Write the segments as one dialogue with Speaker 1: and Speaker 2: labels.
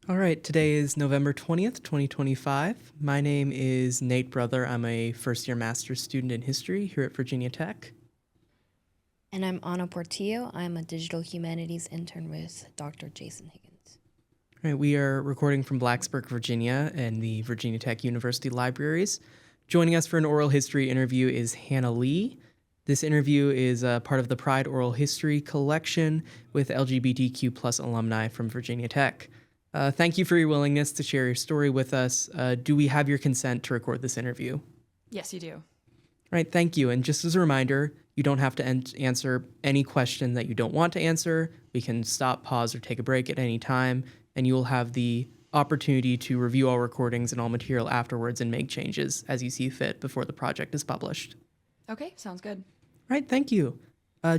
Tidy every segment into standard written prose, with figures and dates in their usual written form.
Speaker 1: All right, today is November 20th, 2025. My name is Nate Brother. I'm a first year master's student in history here at Virginia Tech.
Speaker 2: And I'm Anna Portillo. I'm a digital humanities intern with Dr. Jason Higgins.
Speaker 1: All right, we are recording from Blacksburg, Virginia, and the Virginia Tech University Libraries. Joining us for an oral history interview is Hannah Lee. This interview is part of the Pride Oral History collection with LGBTQ plus alumni from Virginia Tech. Thank you for your willingness to share your story with us. Do we have your consent to record this interview?
Speaker 3: Yes, you do.
Speaker 1: All right, thank you. And just as a reminder, you don't have to answer any question that you don't want to answer. We can stop, pause, or take a break at any time, and you will have the opportunity to review all recordings and all material afterwards and make changes as you see fit before the project is published.
Speaker 3: Okay, sounds good.
Speaker 1: All right, thank you.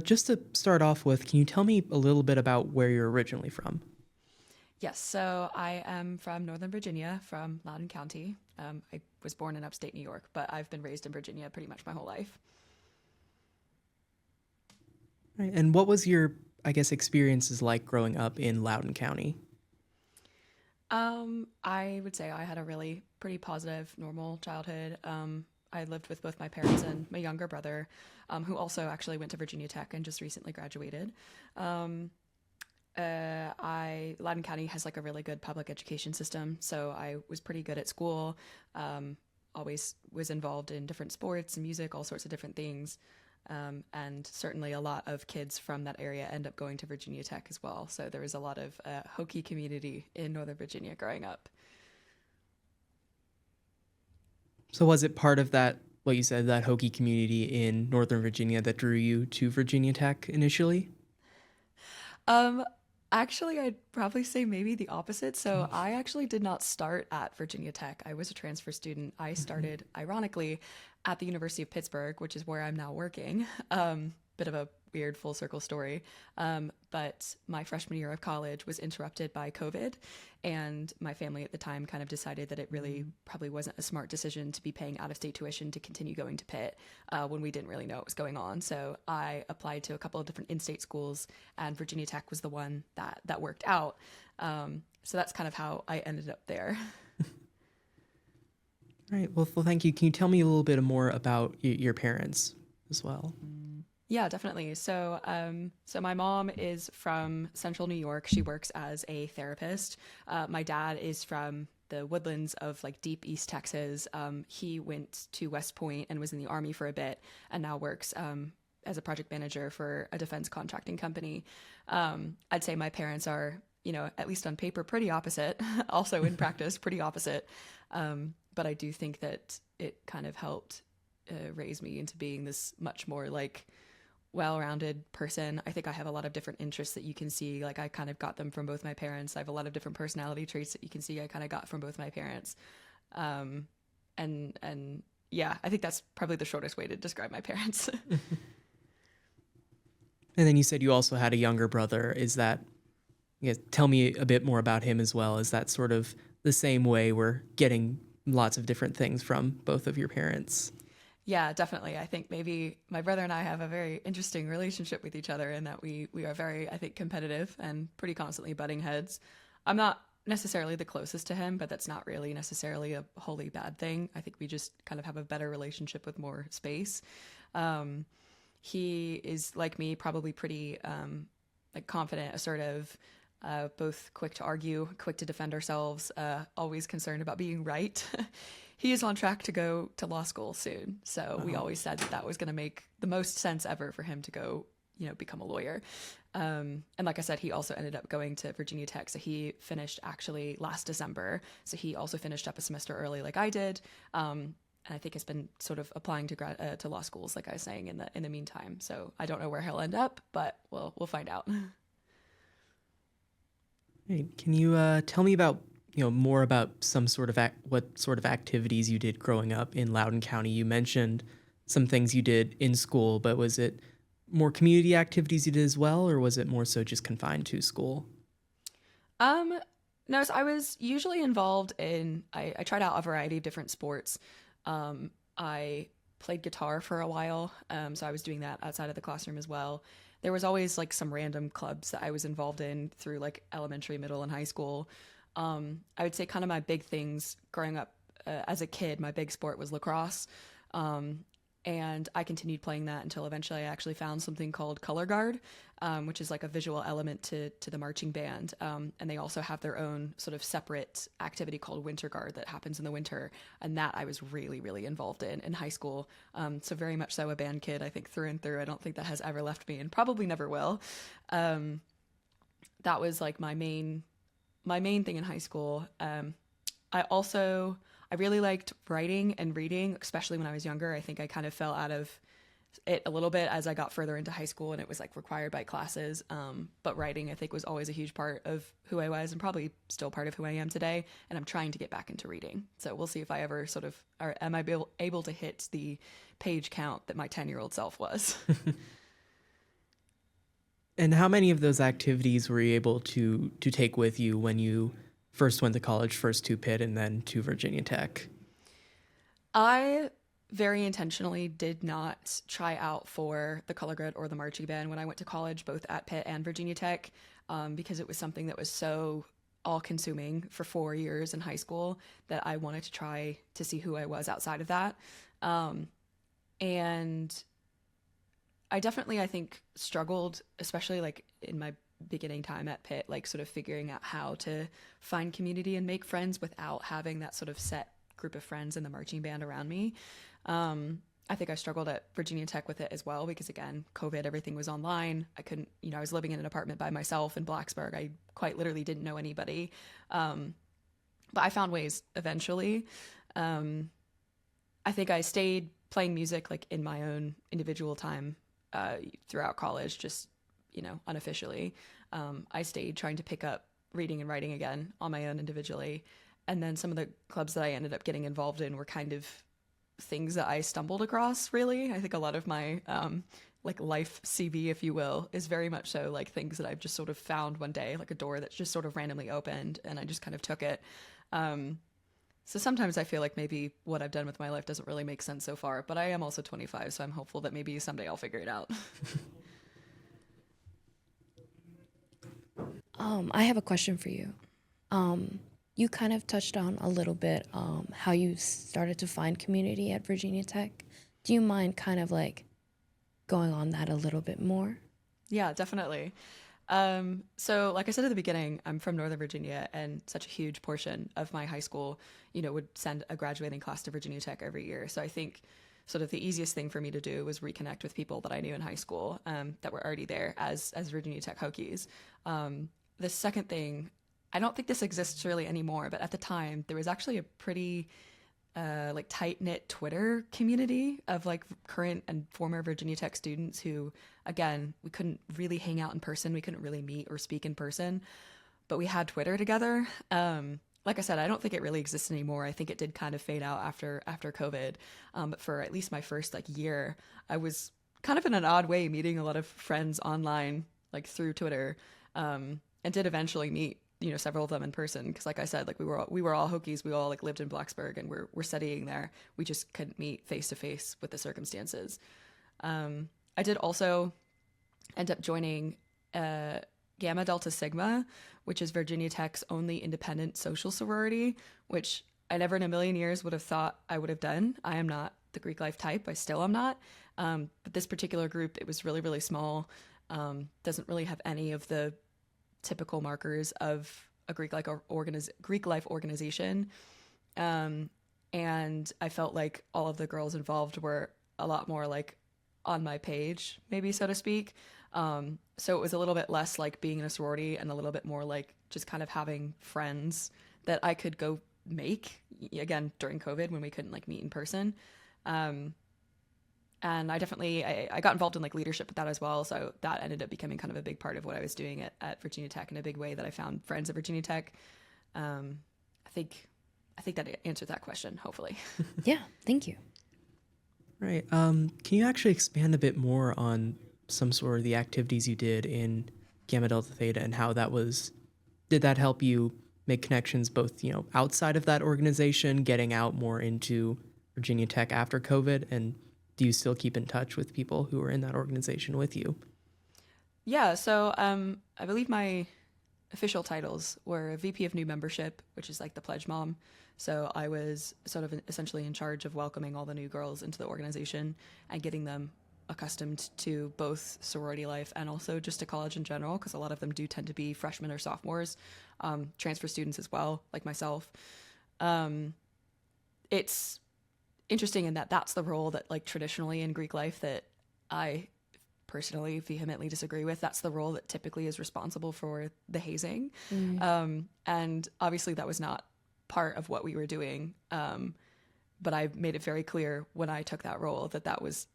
Speaker 1: Just to start off with, can you tell me a little bit about where you're originally from?
Speaker 3: Yes, so I am from Northern Virginia, from Loudoun County. I was born in upstate New York, but I've been raised in Virginia pretty much my whole life.
Speaker 1: Right, and what was your, I guess, experiences like growing up in Loudoun County?
Speaker 3: I would say I had a really pretty positive, normal childhood. I lived with both my parents and my younger brother, who also actually went to Virginia Tech and just recently graduated. Um, Loudoun County has like a really good public education system, so I was pretty good at school. Always was involved in different sports and music, all sorts of different things. And certainly a lot of kids from that area end up going to Virginia Tech as well. So there was a lot of Hokie community in Northern Virginia growing up.
Speaker 1: So was it part of that, what you said, that Hokie community in Northern Virginia that drew you to Virginia Tech initially?
Speaker 3: Um, Actually, I'd probably say maybe the opposite. So I actually did not start at Virginia Tech. I was a transfer student. I started, ironically, at the University of Pittsburgh, which is where I'm now working. Bit of a weird full circle story. But my freshman year of college was interrupted by COVID, and my family at the time kind of decided that it really probably wasn't a smart decision to be paying out of state tuition to continue going to Pitt when we didn't really know what was going on. So I applied to a couple of different in-state schools, and Virginia Tech was the one that worked out. So that's kind of how I ended up there.
Speaker 1: All right. Well, thank you. Can you tell me a little bit more about your parents as well?
Speaker 3: Yeah, definitely. So my mom is from Central New York. She works as a therapist. My dad is from the woodlands of like deep East Texas. He went to West Point and was in the Army for a bit, and now works as a project manager for a defense contracting company. I'd say my parents are, at least on paper, pretty opposite. Also in practice, pretty opposite. But I do think that it kind of helped raise me into being this much more like well-rounded person. I think I have a lot of different interests that you can see. Like I kind of got them from both my parents. I have a lot of different personality traits that you can see I kind of got from both my parents. Um, and yeah, I think that's probably the shortest way to describe my parents.
Speaker 1: And then you said you also had a younger brother. Is that, tell me a bit more about him as well. Is that sort of the same way we're getting lots of different things from both of your parents?
Speaker 3: Yeah, definitely. I think maybe my brother and I have a very interesting relationship with each other in that we are very, I think, competitive and pretty constantly butting heads. I'm not necessarily the closest to him, but that's not really necessarily a wholly bad thing. I think we just kind of have a better relationship with more space. Um, he is like me, probably pretty like confident, assertive, both quick to argue, quick to defend ourselves, always concerned about being right. He is on track to go to law school soon. So we always said that that was going to make the most sense ever for him to go, become a lawyer. And like I said, he also ended up going to Virginia Tech. So he finished actually last December. So he also finished up a semester early like I did. And I think has been sort of applying to law schools, like I was saying, in the meantime. So I don't know where he'll end up, but we'll find out.
Speaker 1: Hey, can you tell me about more about some sort of what sort of activities you did growing up in Loudoun County? You mentioned some things you did in school, but was it more community activities you did as well, or was it more so just confined to school?
Speaker 3: Um, no, so I was usually involved in. I tried out a variety of different sports. I played guitar for a while, so I was doing that outside of the classroom as well. There was always like some random clubs that I was involved in through like elementary, middle, and high school. I would say kind of my big things growing up as a kid, my big sport was lacrosse. And I continued playing that until eventually I actually found something called color guard, which is like a visual element to the marching band. And they also have their own sort of separate activity called winter guard that happens in the winter. And that I was really, really involved in high school. So very much so a band kid, I think, through and through. I don't think that has ever left me and probably never will. That was like my main thing in high school. I really liked writing and reading, especially when I was younger. I think I kind of fell out of it a little bit as I got further into high school and it was like required by classes. But writing, I think, was always a huge part of who I was and probably still part of who I am today. And I'm trying to get back into reading. So we'll see if I ever am I able to hit the page count that my 10-year-old self was.
Speaker 1: And how many of those activities were you able to take with you when you first went to college, first to Pitt and then to Virginia Tech?
Speaker 3: I very intentionally did not try out for the color guard or the marching band when I went to college, both at Pitt and Virginia Tech, because it was something that was so all-consuming for 4 years in high school that I wanted to try to see who I was outside of that. And I definitely, I think, struggled, especially like in my beginning time at Pitt, like sort of figuring out how to find community and make friends without having that sort of set group of friends in the marching band around me. I think I struggled at Virginia Tech with it as well because, again, COVID, everything was online. I couldn't, I was living in an apartment by myself in Blacksburg. I quite literally didn't know anybody. But I found ways eventually. I think I stayed playing music like in my own individual time throughout college, just unofficially. I stayed trying to pick up reading and writing again on my own individually. And then some of the clubs that I ended up getting involved in were kind of things that I stumbled across, really. I think a lot of my like life CV, if you will, is very much so like things that I've just sort of found one day, like a door that's just sort of randomly opened and I just kind of took it. So sometimes I feel like maybe what I've done with my life doesn't really make sense so far, but I am also 25, so I'm hopeful that maybe someday I'll figure it out.
Speaker 2: I have a question for you. You kind of touched on a little bit how you started to find community at Virginia Tech. Do you mind kind of like going on that a little bit more?
Speaker 3: Yeah, definitely. So like I said at the beginning, I'm from Northern Virginia and such a huge portion of my high school, would send a graduating class to Virginia Tech every year. So I think sort of the easiest thing for me to do was reconnect with people that I knew in high school that were already there as Virginia Tech Hokies. The second thing, I don't think this exists really anymore, but at the time there was actually a pretty like tight-knit Twitter community of like current and former Virginia Tech students who, again, we couldn't really hang out in person. We couldn't really meet or speak in person, but we had Twitter together. Like I said, I don't think it really exists anymore. I think it did kind of fade out after COVID. But for at least my first like year, I was kind of in an odd way meeting a lot of friends online, like through Twitter, and did eventually meet several of them in person because, like I said, like we were all Hokies. We all like lived in Blacksburg and we're studying there. We just couldn't meet face to face with the circumstances. I did also end up joining Gamma Delta Sigma, which is Virginia Tech's only independent social sorority, which I never in a million years would have thought I would have done. I am not the Greek life type. I still am not. But this particular group, it was really, really small. Doesn't really have any of the typical markers of a Greek life organization. And I felt like all of the girls involved were a lot more like on my page, maybe so to speak. So it was a little bit less like being in a sorority and a little bit more like just kind of having friends that I could go make, again, during COVID when we couldn't like meet in person. And I definitely, I got involved in like leadership with that as well. So that ended up becoming kind of a big part of what I was doing at Virginia Tech in a big way that I found friends at Virginia Tech. I think that answered that question, hopefully.
Speaker 2: Yeah, thank you.
Speaker 1: Right. Can you actually expand a bit more on some sort of the activities you did in Gamma Delta Theta and how did that help you make connections both, outside of that organization, getting out more into Virginia Tech after COVID, and do you still keep in touch with people who are in that organization with you?
Speaker 3: Yeah, so I believe my official titles were VP of New Membership, which is like the pledge mom. So I was sort of essentially in charge of welcoming all the new girls into the organization and getting them accustomed to both sorority life and also just to college in general, because a lot of them do tend to be freshmen or sophomores, transfer students as well, like myself. It's interesting in that that's the role that, like, traditionally in Greek life that I personally vehemently disagree with. That's the role that typically is responsible for the hazing. And obviously that was not part of what we were doing. But I made it very clear when I took that role that that was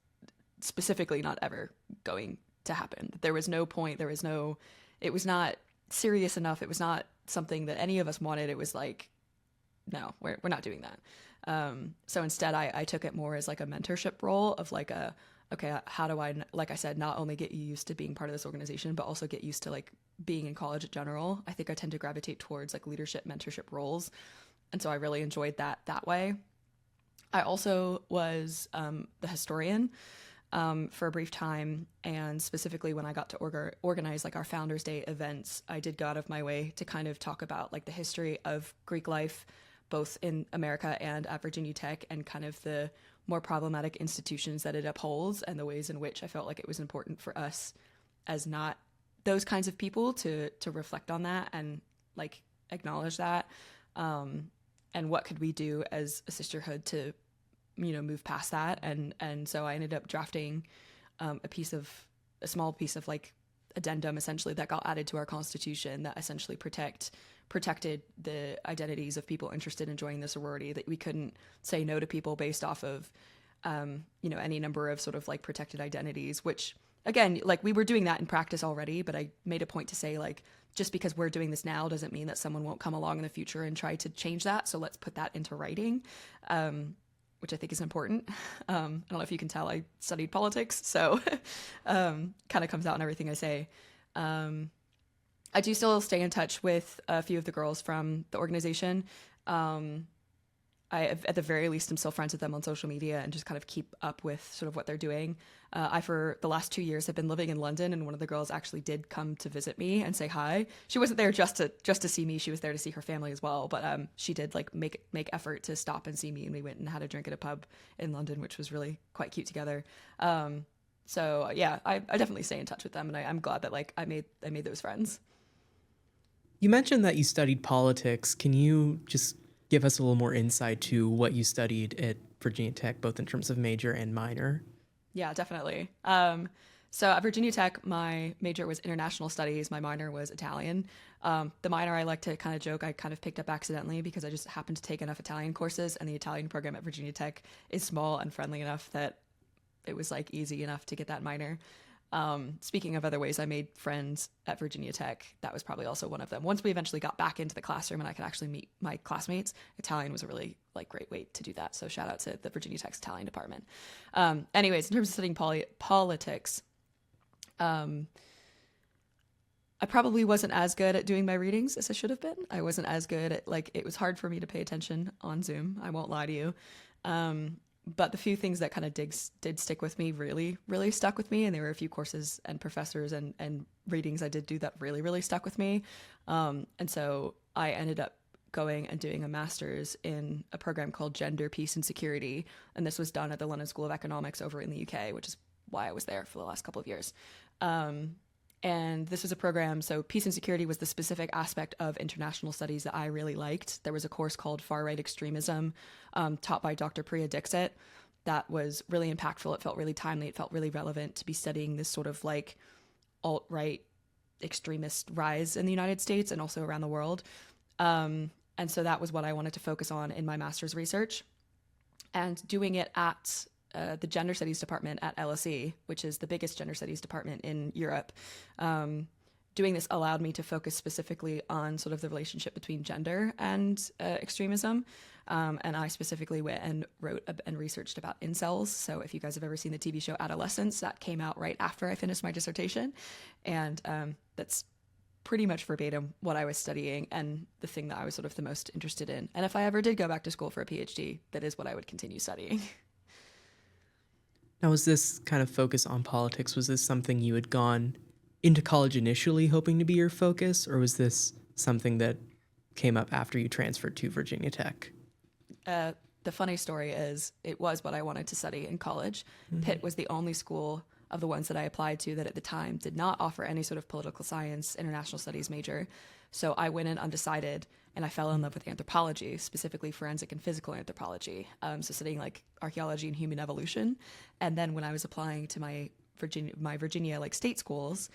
Speaker 3: specifically not ever going to happen. There was no point, it was not serious enough. It was not something that any of us wanted. It was like, no, we're not doing that. So instead I took it more as like a mentorship role of like okay, how do I, like I said, not only get you used to being part of this organization, but also get used to like being in college in general. I think I tend to gravitate towards like leadership, mentorship roles. And so I really enjoyed that way. I also was the historian for a brief time, and specifically when I got to organize like our Founders Day events, I did go out of my way to kind of talk about like the history of Greek life, both in America and at Virginia Tech, and kind of the more problematic institutions that it upholds and the ways in which I felt like it was important for us as not those kinds of people to reflect on that and like acknowledge that. And what could we do as a sisterhood to, move past that. And so I ended up drafting a small piece of like addendum essentially that got added to our constitution that essentially protected the identities of people interested in joining the sorority, that we couldn't say no to people based off of, any number of sort of like protected identities, which again, like we were doing that in practice already, but I made a point to say like, just because we're doing this now doesn't mean that someone won't come along in the future and try to change that. So let's put that into writing, which I think is important. I don't know if you can tell, I studied politics, so kind of comes out in everything I say. I do still stay in touch with a few of the girls from the organization. I, at the very least, am still friends with them on social media and just kind of keep up with sort of what they're doing. I, for the last 2 years, have been living in London, and one of the girls actually did come to visit me and say hi. She wasn't there just to see me. She was there to see her family as well. But she did like make effort to stop and see me, and we went and had a drink at a pub in London, which was really quite cute together. So yeah, I definitely stay in touch with them, and I'm glad that like I made those friends.
Speaker 1: You mentioned that you studied politics. Can you just give us a little more insight to what you studied at Virginia Tech, both in terms of major and minor?
Speaker 3: Yeah, definitely. So at Virginia Tech, my major was international studies. My minor was Italian. The minor, I like to kind of joke, I kind of picked up accidentally because I just happened to take enough Italian courses, and the Italian program at Virginia Tech is small and friendly enough that it was like easy enough to get that minor. Speaking of other ways I made friends at Virginia Tech, that was probably also one of them. Once we eventually got back into the classroom and I could actually meet my classmates, Italian was a really like great way to do that. So shout out to the Virginia Tech's Italian department. Anyways, in terms of studying politics, I probably wasn't as good at doing my readings as I should have been. I wasn't as good at, like, it was hard for me to pay attention on Zoom. I won't lie to you. But the few things that kind of did stick with me really, really stuck with me. And there were a few courses and professors and readings I did do that really, really stuck with me. And so I ended up going and doing a master's in a program called Gender, Peace and Security. And this was done at the London School of Economics over in the UK, which is why I was there for the last couple of years. And this was a program, so peace and security was the specific aspect of international studies that I really liked. There was a course called Far Right Extremism, taught by Dr. Priya Dixit, that was really impactful. It felt really timely. It felt really relevant to be studying this sort of like alt-right extremist rise in the United States and also around the world. And so that was what I wanted to focus on in my master's research. And doing it at the Gender Studies department at LSE, which is the biggest gender studies department in Europe. Doing this allowed me to focus specifically on sort of the relationship between gender and extremism. And I specifically went and wrote and researched about incels. So if you guys have ever seen the TV show Adolescence, that came out right after I finished my dissertation. And that's pretty much verbatim what I was studying and the thing that I was sort of the most interested in. And if I ever did go back to school for a PhD, that is what I would continue studying.
Speaker 1: Now, was this kind of focus on politics, was this something you had gone into college initially hoping to be your focus, or was this something that came up after you transferred to Virginia Tech?
Speaker 3: The funny story is it was what I wanted to study in college. Pitt was the only school of the ones that I applied to that at the time did not offer any sort of political science, international studies major. So I went in undecided and I fell in love with anthropology, specifically forensic and physical anthropology. So studying like archaeology and human evolution. And then when I was applying to my Virginia like state schools,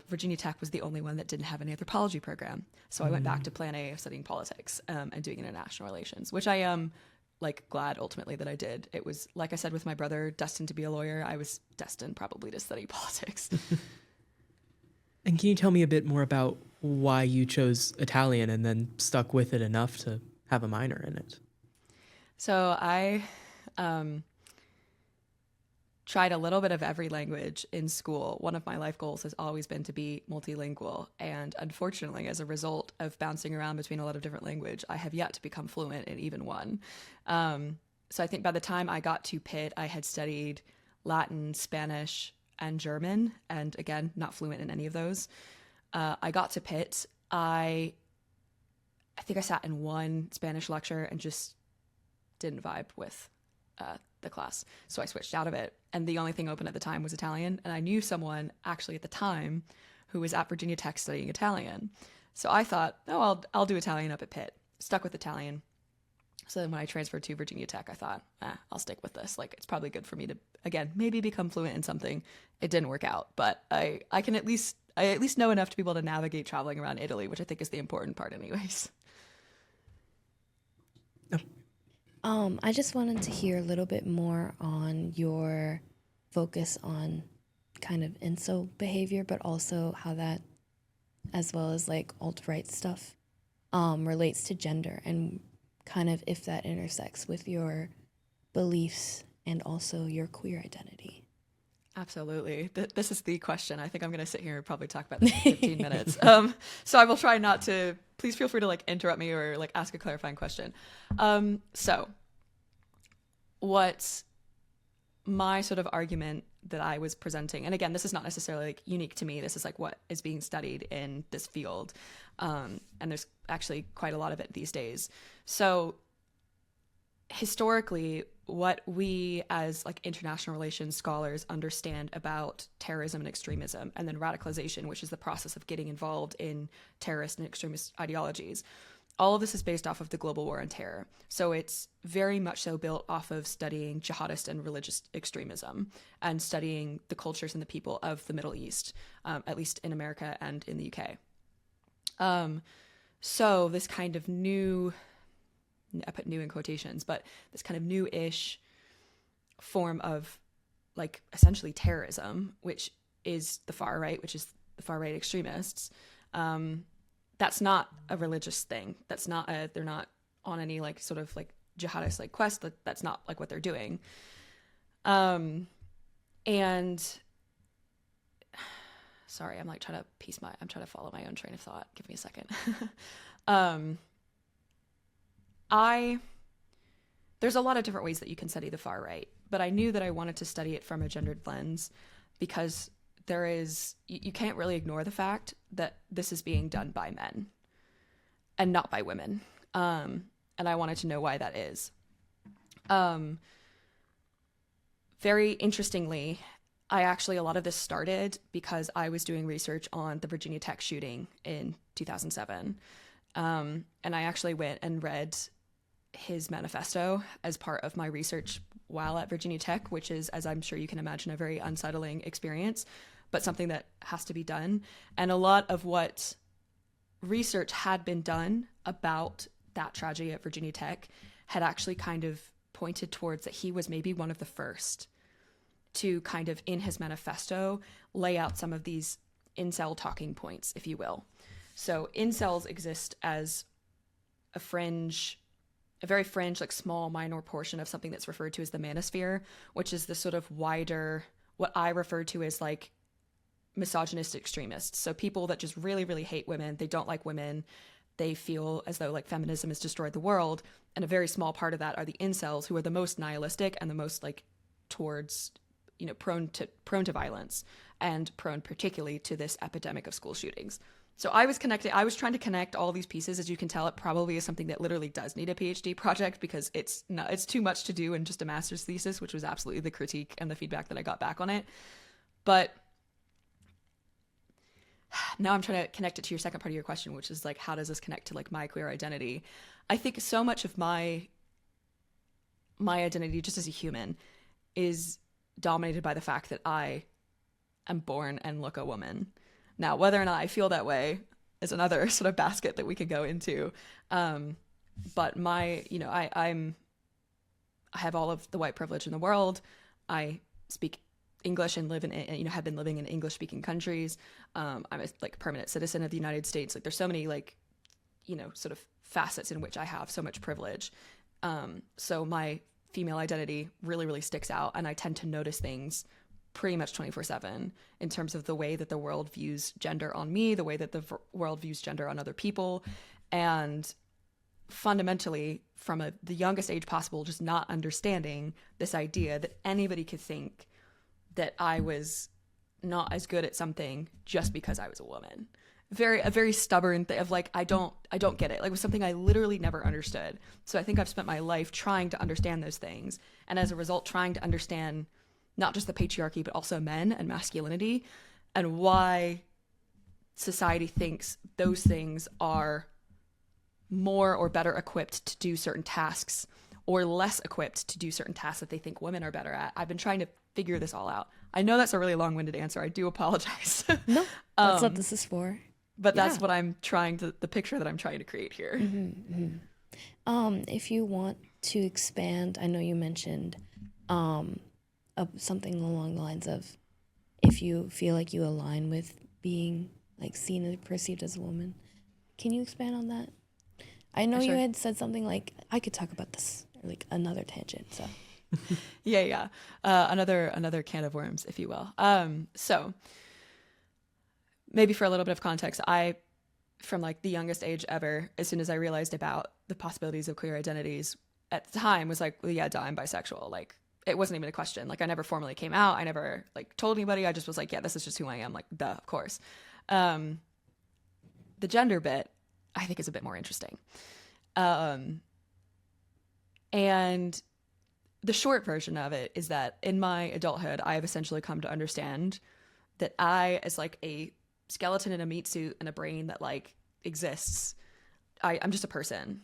Speaker 3: Virginia Tech was the only one that didn't have an anthropology program. So I went back to plan A of studying politics and doing international relations, which I am like glad ultimately that I did. It was, like I said, with my brother destined to be a lawyer. I was destined probably to study politics.
Speaker 1: And can you tell me a bit more about why you chose Italian and then stuck with it enough to have a minor in it?
Speaker 3: So I tried a little bit of every language in school. One of my life goals has always been to be multilingual. And unfortunately, as a result of bouncing around between a lot of different language, I have yet to become fluent in even one. So I think by the time I got to Pitt, I had studied Latin, Spanish, and German. And again, not fluent in any of those. I got to Pitt. I think I sat in one Spanish lecture and just didn't vibe with the class. So I switched out of it. And the only thing open at the time was Italian. And I knew someone actually at the time who was at Virginia Tech studying Italian. So I thought, oh, I'll do Italian up at Pitt. Stuck with Italian. So then when I transferred to Virginia Tech, I thought, I'll stick with this. Like, it's probably good for me to, again, maybe become fluent in something. It didn't work out, but I at least know enough to be able to navigate traveling around Italy, which I think is the important part anyways.
Speaker 2: I just wanted to hear a little bit more on your focus on kind of incel behavior, but also how that, as well as like alt-right stuff, relates to gender and kind of if that intersects with your beliefs and also your queer identity.
Speaker 3: Absolutely. This is the question. I think I'm going to sit here and probably talk about this for 15 minutes. So I will try not to, please feel free to like interrupt me or like ask a clarifying question. So what my sort of argument that I was presenting, and again, this is not necessarily like unique to me. This is like what is being studied in this field. And there's actually quite a lot of it these days. So historically, what we as like international relations scholars understand about terrorism and extremism, and then radicalization, which is the process of getting involved in terrorist and extremist ideologies, all of this is based off of the global war on terror. So it's very much so built off of studying jihadist and religious extremism and studying the cultures and the people of the Middle East, at least in America and in the UK. So this kind of new, I put new in quotations, but this kind of new-ish form of like essentially terrorism, which is the far right, which is the far right extremists. That's not a religious thing. That's not they're not on any like sort of like jihadist like quest. That's not like what they're doing. And sorry, I'm trying to follow my own train of thought. Give me a second. There's a lot of different ways that you can study the far right, but I knew that I wanted to study it from a gendered lens because you can't really ignore the fact that this is being done by men and not by women. And I wanted to know why that is. Very interestingly, a lot of this started because I was doing research on the Virginia Tech shooting in 2007. And I actually went and read his manifesto as part of my research while at Virginia Tech, which is, as I'm sure you can imagine, a very unsettling experience, but something that has to be done. And a lot of what research had been done about that tragedy at Virginia Tech had actually kind of pointed towards that he was maybe one of the first to kind of, in his manifesto, lay out some of these incel talking points, if you will. So incels exist as a very fringe, like small, minor portion of something that's referred to as the manosphere, which is the sort of wider, what I refer to as like misogynistic extremists. So people that just really, really hate women. They don't like women. They feel as though like feminism has destroyed the world. And a very small part of that are the incels, who are the most nihilistic and the most like towards prone to violence and prone particularly to this epidemic of school shootings. So I was trying to connect all these pieces. As you can tell, it probably is something that literally does need a PhD project, because it's too much to do in just a master's thesis, which was absolutely the critique and the feedback that I got back on it. But now I'm trying to connect it to your second part of your question, which is like, how does this connect to like my queer identity? I think so much of my identity just as a human is dominated by the fact that I am born and look a woman. Now, whether or not I feel that way is another sort of basket that we could go into. But I have all of the white privilege in the world. I speak English and live in, have been living in English speaking countries. I'm a like permanent citizen of the United States. Like there's so many like, sort of facets in which I have so much privilege. So my female identity really, really sticks out, and I tend to notice things pretty much 24/7 in terms of the way that the world views gender on me, the way that the world views gender on other people, and fundamentally from the youngest age possible, just not understanding this idea that anybody could think that I was not as good at something just because I was a woman. A very stubborn thing of like, I don't get it. Like it was something I literally never understood. So I think I've spent my life trying to understand those things, and as a result trying to understand not just the patriarchy, but also men and masculinity, and why society thinks those things are more or better equipped to do certain tasks, or less equipped to do certain tasks that they think women are better at. I've been trying to figure this all out. I know that's a really long-winded answer. I do apologize.
Speaker 2: No, that's what this is for.
Speaker 3: But that's what the picture that I'm trying to create here.
Speaker 2: If you want to expand, I know you mentioned something along the lines of if you feel like you align with being like seen and perceived as a woman. Can you expand on that? I know you had said something like, I could talk about this, or like another tangent. So
Speaker 3: yeah. Another can of worms, if you will. So maybe for a little bit of context, I, from like the youngest age ever, as soon as I realized about the possibilities of queer identities at the time, was like, well, yeah, duh, I'm bisexual. Like it wasn't even a question. Like I never formally came out. I never like told anybody. I just was like, yeah, this is just who I am. Like, duh, of course. The gender bit, I think, is a bit more interesting. And the short version of it is that in my adulthood, I have essentially come to understand that I, as like a skeleton in a meat suit and a brain that like exists, I'm just a person.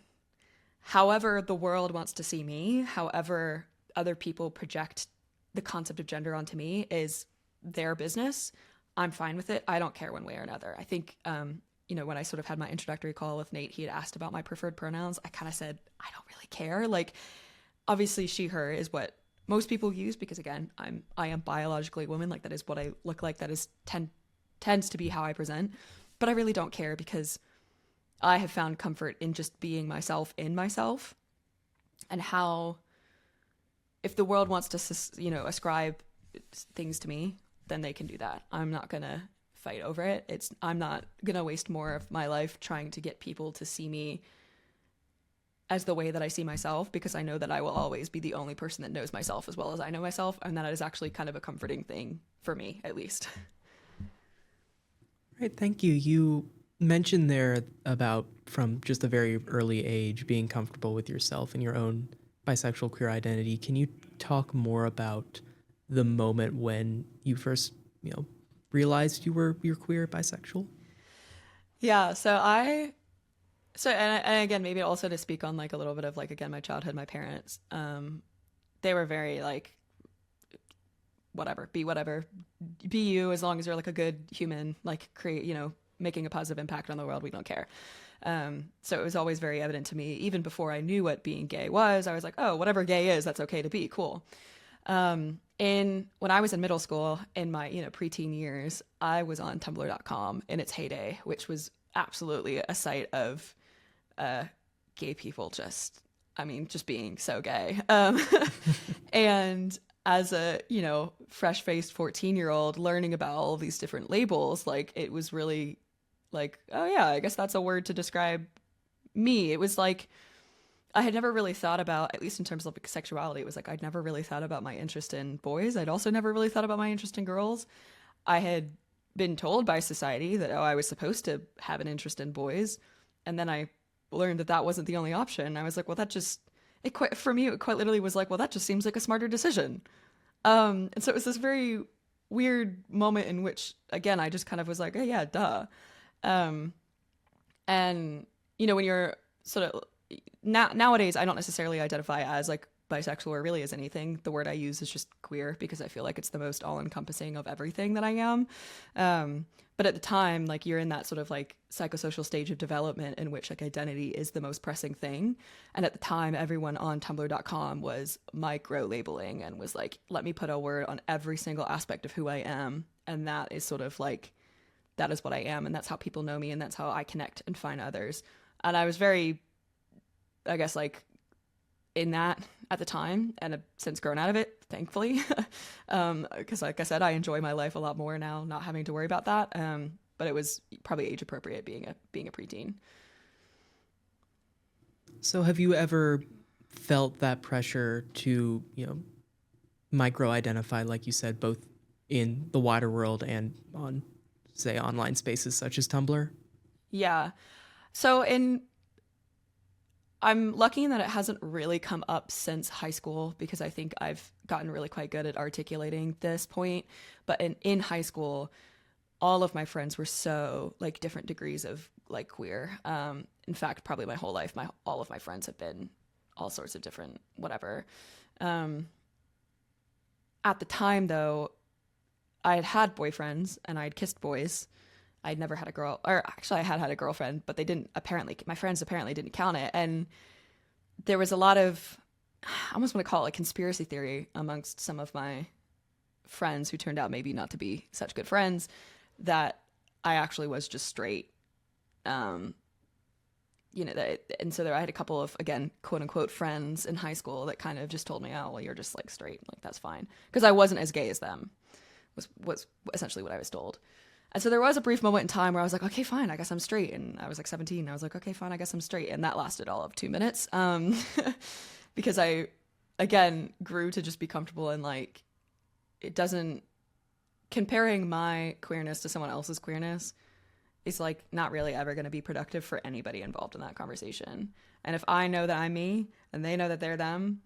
Speaker 3: However the world wants to see me, however other people project the concept of gender onto me, is their business. I'm fine with it. I don't care one way or another. I think, when I sort of had my introductory call with Nate, he had asked about my preferred pronouns. I kind of said, I don't really care. Like, obviously she, her is what most people use, because again, I am biologically a woman. Like that is what I look like. That is tends to be how I present, but I really don't care, because I have found comfort in just being myself in myself. And how, if the world wants to, ascribe things to me, then they can do that. I'm not going to fight over it. I'm not going to waste more of my life trying to get people to see me as the way that I see myself, because I know that I will always be the only person that knows myself as well as I know myself. And that is actually kind of a comforting thing for me, at least.
Speaker 1: Right, thank you. You mentioned there about from just a very early age being comfortable with yourself and your own bisexual queer identity. Can you talk more about the moment when you first, realized you're queer, bisexual?
Speaker 3: Yeah, and again, maybe also to speak on like a little bit of like, again, my childhood, my parents, they were very like, whatever, be you, as long as you're like a good human, like create, making a positive impact on the world, we don't care. So it was always very evident to me, even before I knew what being gay was. I was like, oh, whatever gay is, that's okay to be, cool. When I was in middle school, in my, preteen years, I was on Tumblr.com in its heyday, which was absolutely a site of gay people just being so gay. And as a, fresh-faced 14-year-old learning about all these different labels, like it was really like, oh yeah, I guess that's a word to describe me. It was like, I had never really thought about, at least in terms of like sexuality, it was like I'd never really thought about my interest in boys. I'd also never really thought about my interest in girls. I had been told by society that, oh, I was supposed to have an interest in boys. And then I learned that that wasn't the only option. I was like, well, that just, for me, it quite literally was like, well, that just seems like a smarter decision. And so it was this very weird moment in which, again, I just kind of was like, oh, yeah, duh. And, you know, when you're sort of, nowadays, I don't necessarily identify as like bisexual or really as anything. The word I use is just queer because I feel like it's the most all-encompassing of everything that I am. But at the time, like you're in that sort of like psychosocial stage of development in which like identity is the most pressing thing. And at the time, everyone on tumblr.com was micro labeling and was like, let me put a word on every single aspect of who I am. And that is sort of like, that is what I am. And that's how people know me. And that's how I connect and find others. And I was very, I guess, like in that at the time, and have since grown out of it, thankfully, because like I said, I enjoy my life a lot more now, not having to worry about that. But it was probably age appropriate being a preteen.
Speaker 1: So have you ever felt that pressure to, you know, micro identify, like you said, both in the wider world and on, say, online spaces such as Tumblr?
Speaker 3: Yeah. So I'm lucky in that it hasn't really come up since high school because I think I've gotten really quite good at articulating this point. But in high school, all of my friends were so like different degrees of like queer. In fact, probably my whole life, all of my friends have been all sorts of different whatever. At the time, though, I had boyfriends and I'd kissed boys. I'd never had a girl, or actually I had a girlfriend, but my friends apparently didn't count it. And there was a lot of, I almost want to call it like conspiracy theory amongst some of my friends who turned out maybe not to be such good friends, that I actually was just straight. And so I had a couple of, again, quote unquote friends in high school that kind of just told me, oh, well, you're just like straight. Like, that's fine. Because I wasn't as gay as them, was essentially what I was told. And so there was a brief moment in time where I was like, okay, fine, I guess I'm straight. And I was like 17. I was like, okay, fine, I guess I'm straight. And that lasted all of 2 minutes. Because I, again, grew to just be comfortable and like, comparing my queerness to someone else's queerness is like not really ever going to be productive for anybody involved in that conversation. And if I know that I'm me and they know that they're them,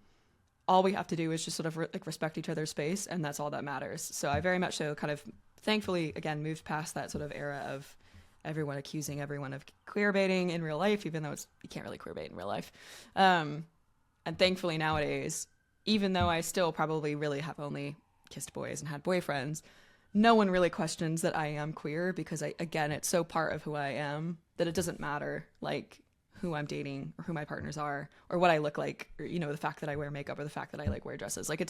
Speaker 3: all we have to do is just sort of respect each other's space. And that's all that matters. So I very much so kind of, thankfully, again, moved past that sort of era of everyone accusing everyone of queer baiting in real life, even though you can't really queer bait in real life. And thankfully nowadays, even though I still probably really have only kissed boys and had boyfriends, no one really questions that I am queer because it's so part of who I am that it doesn't matter like who I'm dating or who my partners are or what I look like, or, you know, the fact that I wear makeup or the fact that I like wear dresses. Like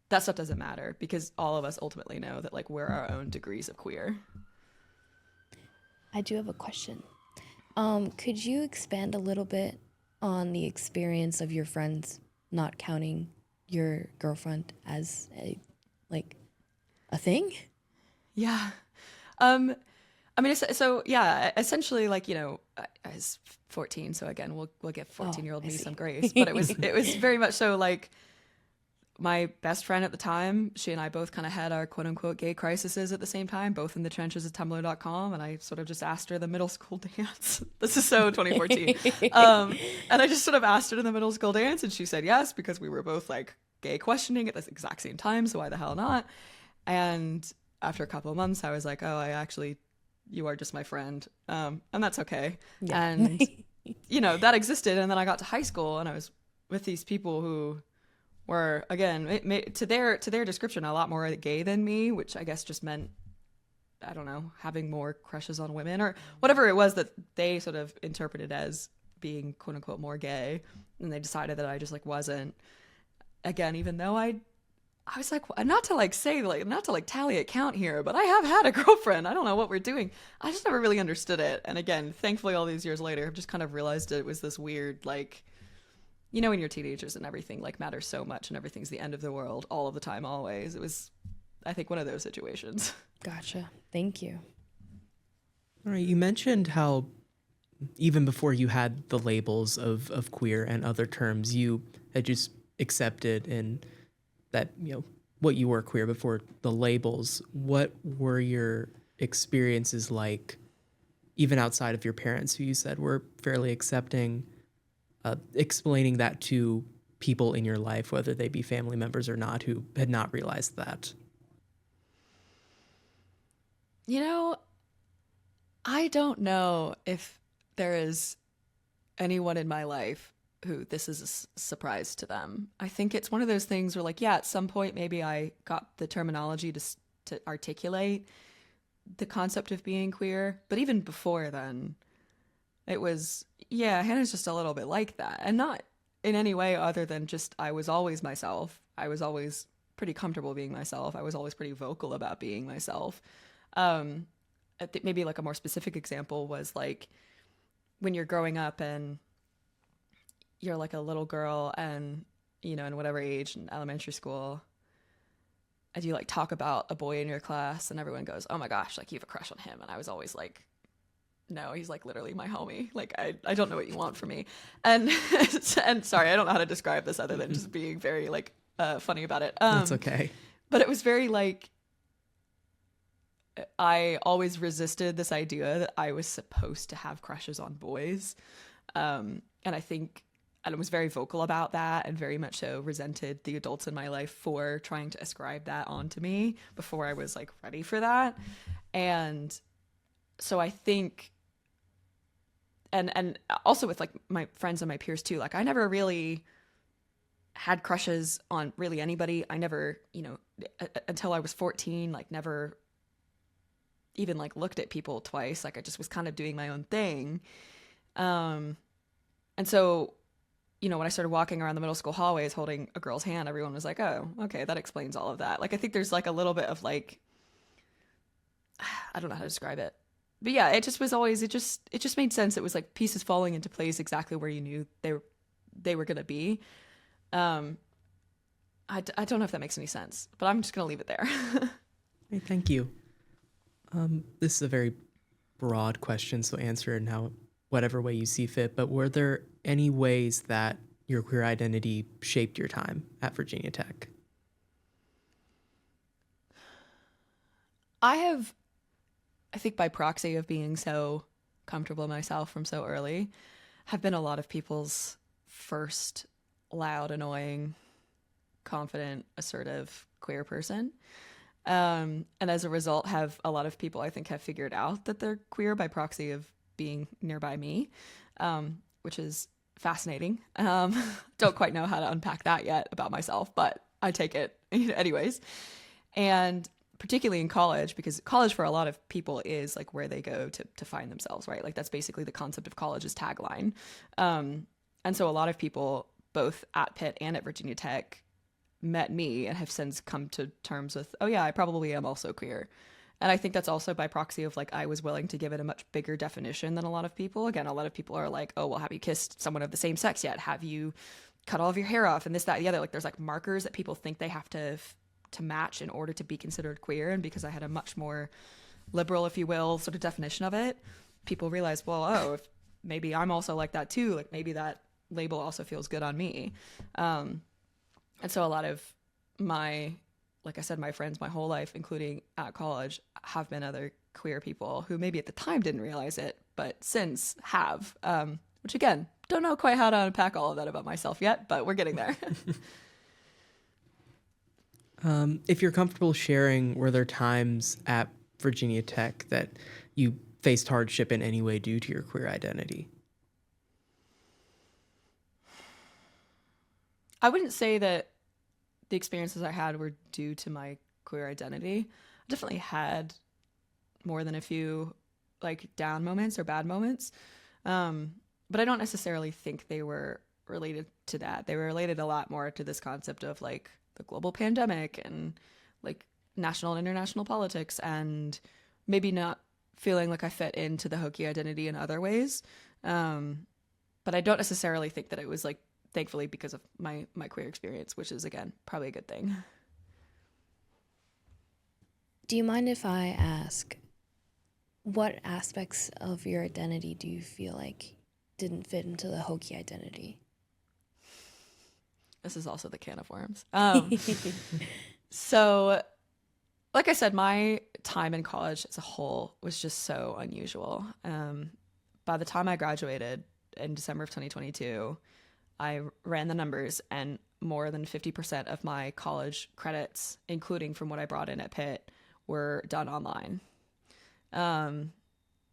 Speaker 3: that stuff doesn't matter because all of us ultimately know that like we're our own degrees of queer.
Speaker 2: I do have a question. Could you expand a little bit on the experience of your friends not counting your girlfriend as a thing?
Speaker 3: Yeah. I mean, so yeah, essentially, like, you know, I was 14, so again, we'll give 14-year-old me some grace, but it was very much so like my best friend at the time, she and I both kind of had our quote unquote gay crises at the same time, both in the trenches of tumblr.com. And I sort of just asked her the middle school dance. This is so 2014. And I just sort of asked her to the middle school dance and she said yes, because we were both like gay questioning at the exact same time. So why the hell not? And after a couple of months, I was like, oh, you are just my friend. And that's okay. Yeah. And, you know, that existed. And then I got to high school and I was with these people who were, again, to their description, a lot more gay than me, which I guess just meant, I don't know, having more crushes on women or whatever it was that they sort of interpreted as being quote unquote more gay. And they decided that I just like wasn't. Again, even though I was like, not to tally a count here, but I have had a girlfriend. I don't know what we're doing. I just never really understood it. And again, thankfully, all these years later, I've just kind of realized it was this weird, like, you know, when you're teenagers and everything like matters so much and everything's the end of the world all of the time, always. It was, I think, one of those situations.
Speaker 2: Gotcha. Thank you.
Speaker 1: All right. You mentioned how even before you had the labels of queer and other terms, you had just accepted and that, what you were queer before the labels. What were your experiences like, even outside of your parents, who you said were fairly accepting, explaining that to people in your life, whether they be family members or not, who had not realized that?
Speaker 3: You know, I don't know if there is anyone in my life who this is a surprise to them. I think it's one of those things where, like, yeah, at some point maybe I got the terminology to articulate the concept of being queer, but even before then, it was, yeah, Hannah's just a little bit like that, and not in any way other than just I was always myself. I was always pretty comfortable being myself. I was always pretty vocal about being myself. I think maybe like a more specific example was like when you're growing up and you're like a little girl and, in whatever age in elementary school, and you like talk about a boy in your class and everyone goes, oh my gosh, like you have a crush on him. And I was always like, no, he's like literally my homie. Like, I don't know what you want from me. And, and sorry, I don't know how to describe this other than just being very like funny about it.
Speaker 1: That's okay.
Speaker 3: But it was very like, I always resisted this idea that I was supposed to have crushes on boys. And I think, and I was very vocal about that and very much so resented the adults in my life for trying to ascribe that onto me before I was like ready for that. And so I think, and also with like my friends and my peers too, like I never really had crushes on really anybody. I never, until I was 14, like never even like looked at people twice. Like I just was kind of doing my own thing. And so, when I started walking around the middle school hallways holding a girl's hand, everyone was like, oh, okay, that explains all of that. Like, I think there's like a little bit of like, I don't know how to describe it, but yeah, it just was always, it just made sense. It was like pieces falling into place exactly where you knew they were going to be. I don't know if that makes any sense, but I'm just going to leave it there.
Speaker 1: Hey, thank you. This is a very broad question, so answer it in whatever way you see fit. But were there any ways that your queer identity shaped your time at Virginia Tech?
Speaker 3: I think by proxy of being so comfortable myself from so early, have been a lot of people's first loud, annoying, confident, assertive queer person. And as a result, have a lot of people, I think, have figured out that they're queer by proxy of being nearby me, which is fascinating. Don't quite know how to unpack that yet about myself, but I take it anyways. And particularly in college, because college for a lot of people is like where they go to find themselves, right? Like that's basically the concept of college's tagline. And so a lot of people, both at Pitt and at Virginia Tech, met me and have since come to terms with, oh yeah, I probably am also queer. And I think that's also by proxy of like, I was willing to give it a much bigger definition than a lot of people. Again, a lot of people are like, oh, well, have you kissed someone of the same sex yet? Have you cut all of your hair off? And this, that, the other. Like there's like markers that people think they have to match in order to be considered queer. And because I had a much more liberal, if you will, sort of definition of it, people realize, well, oh, if maybe I'm also like that too. Like maybe that label also feels good on me. And so a lot of my, like I said, my friends my whole life, including at college, have been other queer people who maybe at the time didn't realize it, but since have, which again, don't know quite how to unpack all of that about myself yet, but we're getting there.
Speaker 1: If you're comfortable sharing, were there times at Virginia Tech that you faced hardship in any way due to your queer identity?
Speaker 3: I wouldn't say that the experiences I had were due to my queer identity. I definitely had more than a few like down moments or bad moments. But I don't necessarily think they were related to that. They were related a lot more to this concept of like the global pandemic and like national and international politics and maybe not feeling like I fit into the hokey identity in other ways. But I don't necessarily think that it was like, thankfully, because of my queer experience, which is, again, probably a good thing.
Speaker 2: Do you mind if I ask, What aspects of your identity do you feel like didn't fit into the Hokie identity?
Speaker 3: This is also the can of worms. So, like I said, my time in college as a whole was just so unusual. By the time I graduated in December of 2022, I ran the numbers, and more than 50% of my college credits, including from what I brought in at Pitt, were done online.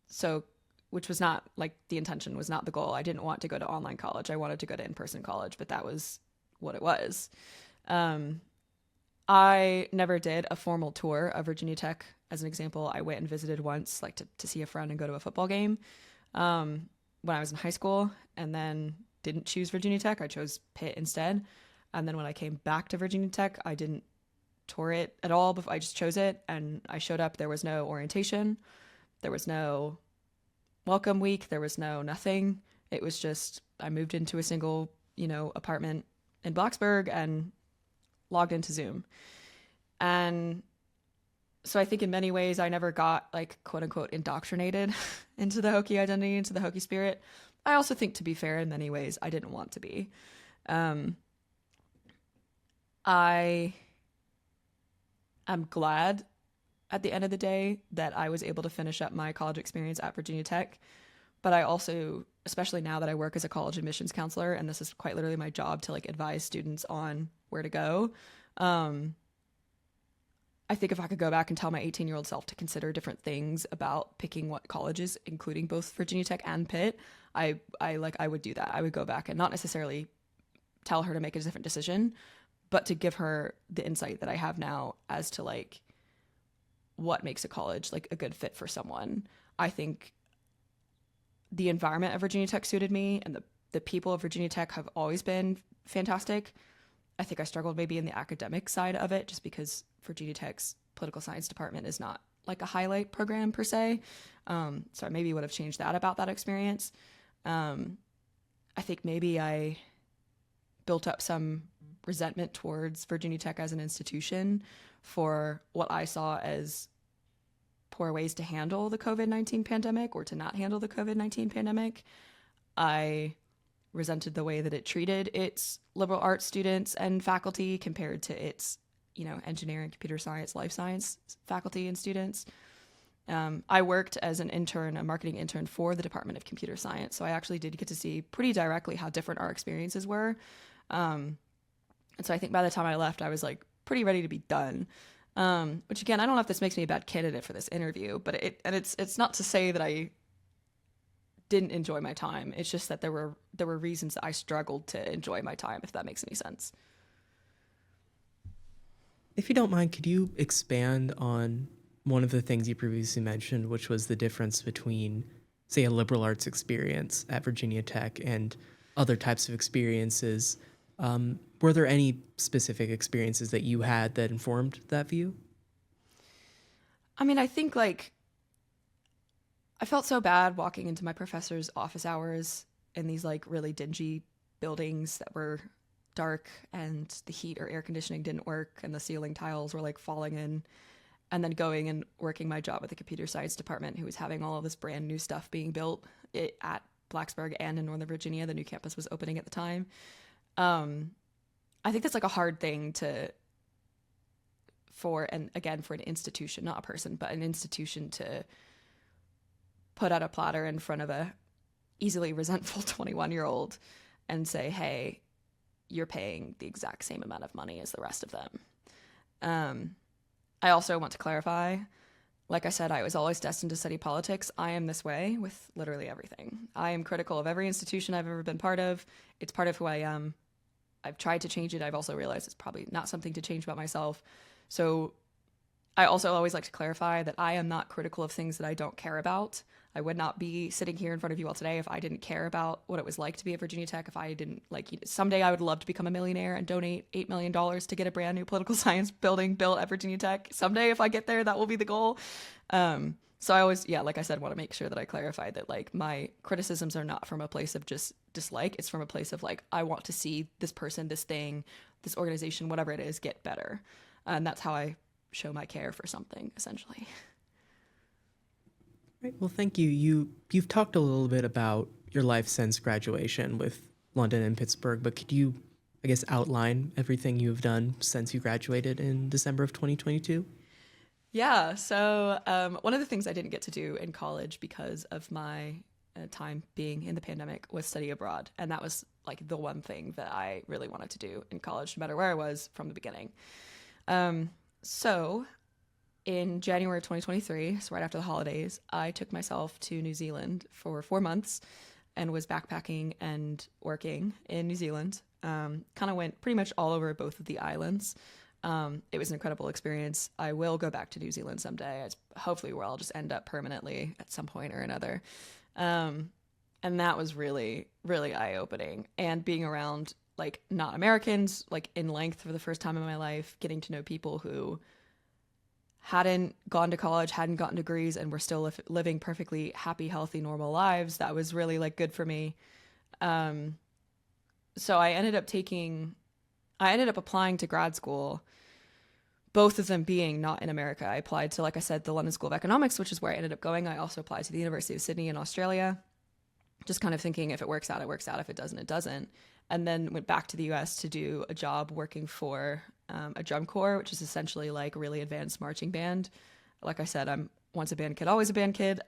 Speaker 3: So, which was not like the intention, was not the goal. I didn't want to go to online college. I wanted to go to in-person college, but that was what it was. I never did a formal tour of Virginia Tech. As an example, I went and visited once, like to see a friend and go to a football game when I was in high school, and then didn't choose Virginia Tech. I chose Pitt instead. And then when I came back to Virginia Tech, I didn't tour it at all. I just chose it, and I showed up. There was no orientation. There was no welcome week. There was no nothing. It was just I moved into a single, apartment in Blacksburg and logged into Zoom. And so I think in many ways I never got like quote unquote indoctrinated into the Hokie identity, into the Hokie spirit. I also think, to be fair, in many ways I didn't want to be. I am glad at the end of the day that I was able to finish up my college experience at Virginia Tech. But I also, especially now that I work as a college admissions counselor, and this is quite literally my job to like advise students on where to go. I think if I could go back and tell my 18-year-old self to consider different things about picking what colleges, including both Virginia Tech and Pitt, I would do that. I would go back and not necessarily tell her to make a different decision, but to give her the insight that I have now as to like what makes a college like a good fit for someone. I think the environment of Virginia Tech suited me, and the people of Virginia Tech have always been fantastic. I think I struggled maybe in the academic side of it just because Virginia Tech's political science department is not like a highlight program per se. So I maybe would have changed that about that experience. I think maybe I built up some resentment towards Virginia Tech as an institution for what I saw as poor ways to handle the COVID-19 pandemic or to not handle the COVID-19 pandemic. I resented the way that it treated its liberal arts students and faculty compared to its, engineering, computer science, life science faculty and students. I worked as an intern, a marketing intern for the Department of Computer Science. So I actually did get to see pretty directly how different our experiences were. And so I think by the time I left, I was like pretty ready to be done. Which again, I don't know if this makes me a bad candidate for this interview, but it's not to say that I didn't enjoy my time. It's just that there were reasons that I struggled to enjoy my time, if that makes any sense.
Speaker 1: If you don't mind, could you expand on one of the things you previously mentioned, which was the difference between, say, a liberal arts experience at Virginia Tech and other types of experiences? Were there any specific experiences that you had that informed that view?
Speaker 3: I mean, I think like I felt so bad walking into my professor's office hours in these like really dingy buildings that were dark and the heat or air conditioning didn't work and the ceiling tiles were like falling in, and then going and working my job at the computer science department, who was having all of this brand new stuff being built at Blacksburg and in Northern Virginia. The new campus was opening at the time. I think that's like a hard thing for an institution, not a person, but an institution to put out a platter in front of a easily resentful 21-year-old and say, hey, you're paying the exact same amount of money as the rest of them. I also want to clarify, like I said, I was always destined to study politics. I am this way with literally everything. I am critical of every institution I've ever been part of. It's part of who I am. I've tried to change it. I've also realized it's probably not something to change about myself. So I also always like to clarify that I am not critical of things that I don't care about. I would not be sitting here in front of you all today if I didn't care about what it was like to be at Virginia Tech. If I didn't someday I would love to become a millionaire and donate $8 million to get a brand new political science building built at Virginia Tech. Someday, if I get there, that will be the goal. So I always, like I said, want to make sure that I clarify that like my criticisms are not from a place of just dislike. It's from a place of like, I want to see this person, this thing, this organization, whatever it is, get better. And that's how I show my care for something, essentially.
Speaker 1: Right. Well, thank you. You've talked a little bit about your life since graduation with London and Pittsburgh, but could you, I guess, outline everything you've done since you graduated in December of 2022?
Speaker 3: Yeah. So one of the things I didn't get to do in college because of my time being in the pandemic was study abroad. And that was like the one thing that I really wanted to do in college, no matter where I was from the beginning. So in January of 2023, so right after the holidays, I took myself to New Zealand for 4 months and was backpacking and working in New Zealand. Kind of went pretty much all over both of the islands. It was an incredible experience. I will go back to New Zealand someday. It's hopefully where I'll just end up permanently at some point or another. And that was really, really eye-opening. And being around like not Americans, like in length for the first time in my life, getting to know people who hadn't gone to college, hadn't gotten degrees, and were still living perfectly happy, healthy, normal lives. That was really like good for me. So I ended up applying to grad school, both of them being not in America. I applied to, like I said, the London School of Economics, which is where I ended up going. I also applied to the University of Sydney in Australia, just kind of thinking if it works out, it works out. If it doesn't, it doesn't. And then went back to the US to do a job working for a drum corps, which is essentially like a really advanced marching band. Like I said, I'm once a band kid, always a band kid.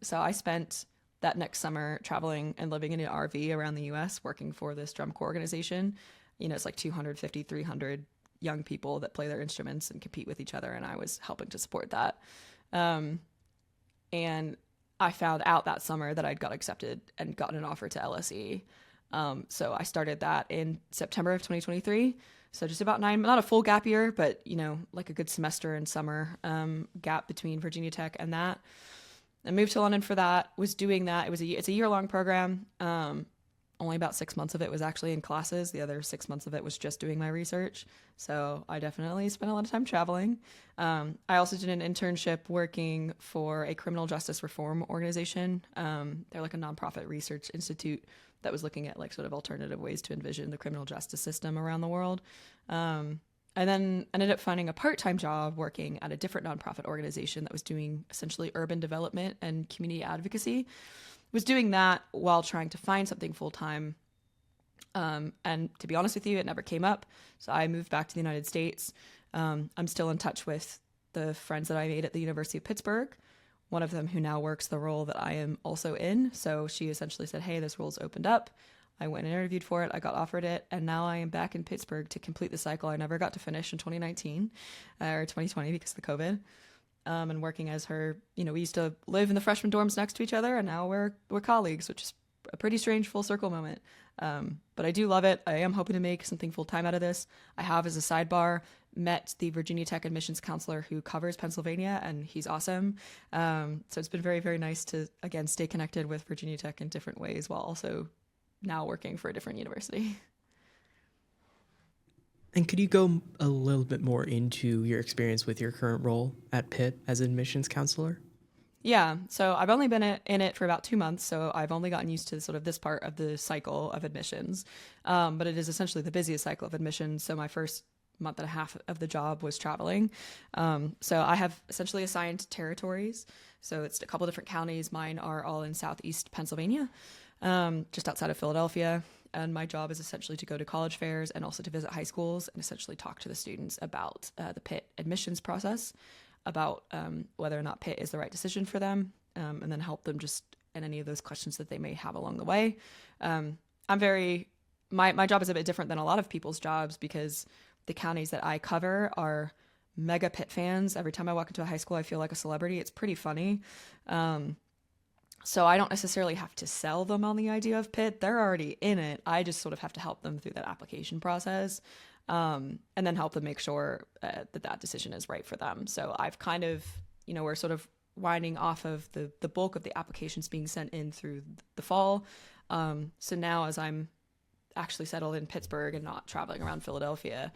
Speaker 3: So I spent that next summer traveling and living in an RV around the US working for this drum corps organization. You know, it's like 250, 300 young people that play their instruments and compete with each other. And I was helping to support that. And I found out that summer that I'd got accepted and gotten an offer to LSE. So I started that in September of 2023. So just about not a full gap year, but, you know, like a good semester and summer gap between Virginia Tech and that. I moved to London for that, was doing that. It's a year-long program. Only about 6 months of it was actually in classes. The other 6 months of it was just doing my research. So I definitely spent a lot of time traveling. I also did an internship working for a criminal justice reform organization. They're like a nonprofit research institute that was looking at like sort of alternative ways to envision the criminal justice system around the world. And then ended up finding a part-time job working at a different nonprofit organization that was doing essentially urban development and community advocacy. Was doing that while trying to find something full-time. And to be honest with you, it never came up. So I moved back to the United States. I'm still in touch with the friends that I made at the University of Pittsburgh, one of them who now works the role that I am also in. So she essentially said, hey, this role's opened up. I went and interviewed for it. I got offered it. And now I am back in Pittsburgh to complete the cycle I never got to finish in 2019 or 2020 because of the COVID. And working as her, you know, we used to live in the freshman dorms next to each other, and now we're colleagues, which is a pretty strange full circle moment. But I do love it. I am hoping to make something full time out of this. I have, as a sidebar, met the Virginia Tech admissions counselor who covers Pennsylvania, and he's awesome. So it's been very, very nice to, again, stay connected with Virginia Tech in different ways while also now working for a different university.
Speaker 1: And could you go a little bit more into your experience with your current role at Pitt as admissions counselor?
Speaker 3: Yeah, so I've only been in it for about 2 months, so I've only gotten used to sort of this part of the cycle of admissions. But it is essentially the busiest cycle of admissions. So my first month and a half of the job was traveling. So I have essentially assigned territories. So it's a couple different counties. Mine are all in southeast Pennsylvania, just outside of Philadelphia. And my job is essentially to go to college fairs and also to visit high schools and essentially talk to the students about the Pitt admissions process, about whether or not Pitt is the right decision for them, and then help them just in any of those questions that they may have along the way. My job is a bit different than a lot of people's jobs because the counties that I cover are mega Pitt fans. Every time I walk into a high school, I feel like a celebrity. It's pretty funny. So I don't necessarily have to sell them on the idea of Pitt. They're already in it. I just sort of have to help them through that application process, and then help them make sure that decision is right for them. So I've kind of, you know, we're sort of winding off of the bulk of the applications being sent in through the fall. So now as I'm actually settled in Pittsburgh and not traveling around Philadelphia,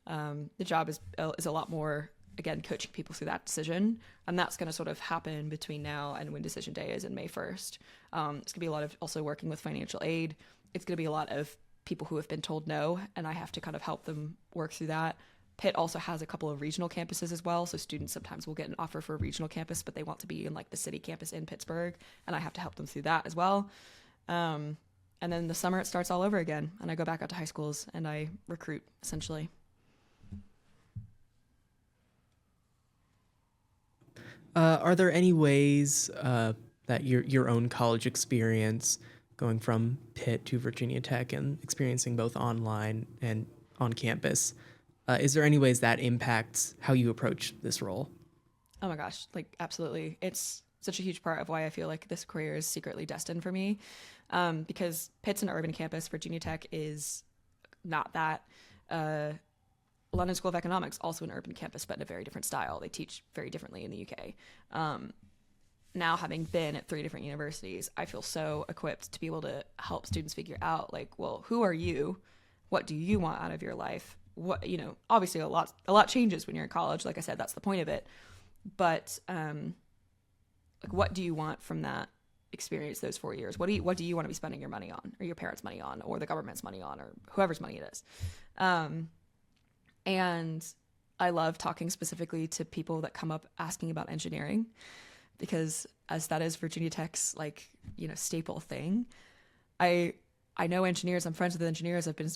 Speaker 3: the job is a lot more, again, coaching people through that decision. And that's going to sort of happen between now and when decision day is in May 1st. It's going to be a lot of also working with financial aid. It's going to be a lot of people who have been told no, and I have to kind of help them work through that. Pitt also has a couple of regional campuses as well. So students sometimes will get an offer for a regional campus, but they want to be in like the city campus in Pittsburgh, and I have to help them through that as well. And then the summer it starts all over again, and I go back out to high schools and I recruit essentially.
Speaker 1: Are there any ways that your own college experience, going from Pitt to Virginia Tech and experiencing both online and on campus, is there any ways that impacts how you approach this role?
Speaker 3: Oh my gosh, like absolutely. It's such a huge part of why I feel like this career is secretly destined for me. Because Pitt's an urban campus, Virginia Tech is not that. London School of Economics, also an urban campus, but in a very different style. They teach very differently in the UK. Now, having been at 3 different universities, I feel so equipped to be able to help students figure out, like, well, who are you? What do you want out of your life? What, you know, obviously a lot changes when you're in college. Like I said, that's the point of it. But like, what do you want from that experience, those 4 years? What do you want to be spending your money on, or your parents' money on, or the government's money on, or whoever's money it is? And I love talking specifically to people that come up asking about engineering, because as that is Virginia Tech's, like, you know, staple thing. I know engineers. I'm friends with engineers. I've been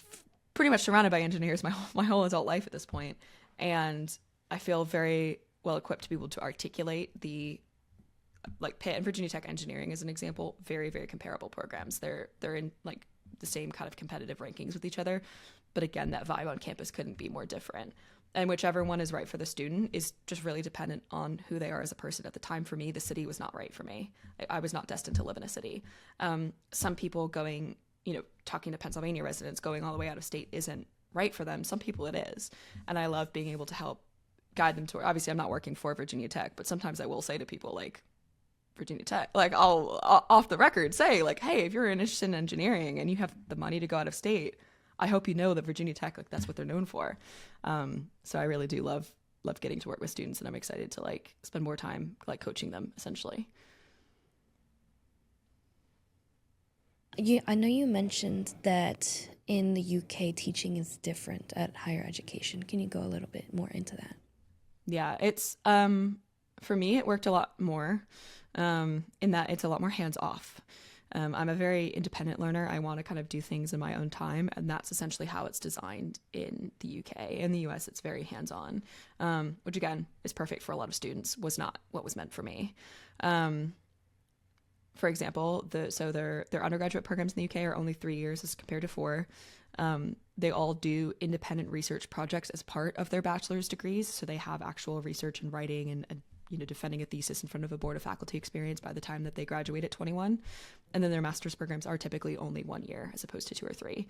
Speaker 3: pretty much surrounded by engineers my whole adult life at this point, and I feel very well equipped to be able to articulate the, like, Pitt and Virginia Tech engineering as an example, very, very comparable programs. They're in like the same kind of competitive rankings with each other. But again, that vibe on campus couldn't be more different. And whichever one is right for the student is just really dependent on who they are as a person. At the time, for me, the city was not right for me. I was not destined to live in a city. Some people going, you know, talking to Pennsylvania residents going all the way out of state isn't right for them. Some people it is. And I love being able to help guide them toward, obviously I'm not working for Virginia Tech, but sometimes I will say to people, like, Virginia Tech, like, I'll off the record say, like, hey, if you're interested in engineering and you have the money to go out of state, I hope you know that Virginia Tech, like, that's what they're known for. So I really do love getting to work with students, and I'm excited to, like, spend more time, like, coaching them essentially.
Speaker 2: Yeah, I know you mentioned that in the UK teaching is different at higher education. Can you go a little bit more into that?
Speaker 3: Yeah, it's for me it worked a lot more in that it's a lot more hands off. I'm a very independent learner. I want to kind of do things in my own time, and that's essentially how it's designed in the UK. In the US, it's very hands-on, which again is perfect for a lot of students. Was not what was meant for me. For example, their undergraduate programs in the UK are only 3 years as compared to 4. They all do independent research projects as part of their bachelor's degrees, so they have actual research and writing and you know, defending a thesis in front of a board of faculty experience by the time that they graduate at 21. And then their master's programs are typically only 1 year as opposed to 2 or 3.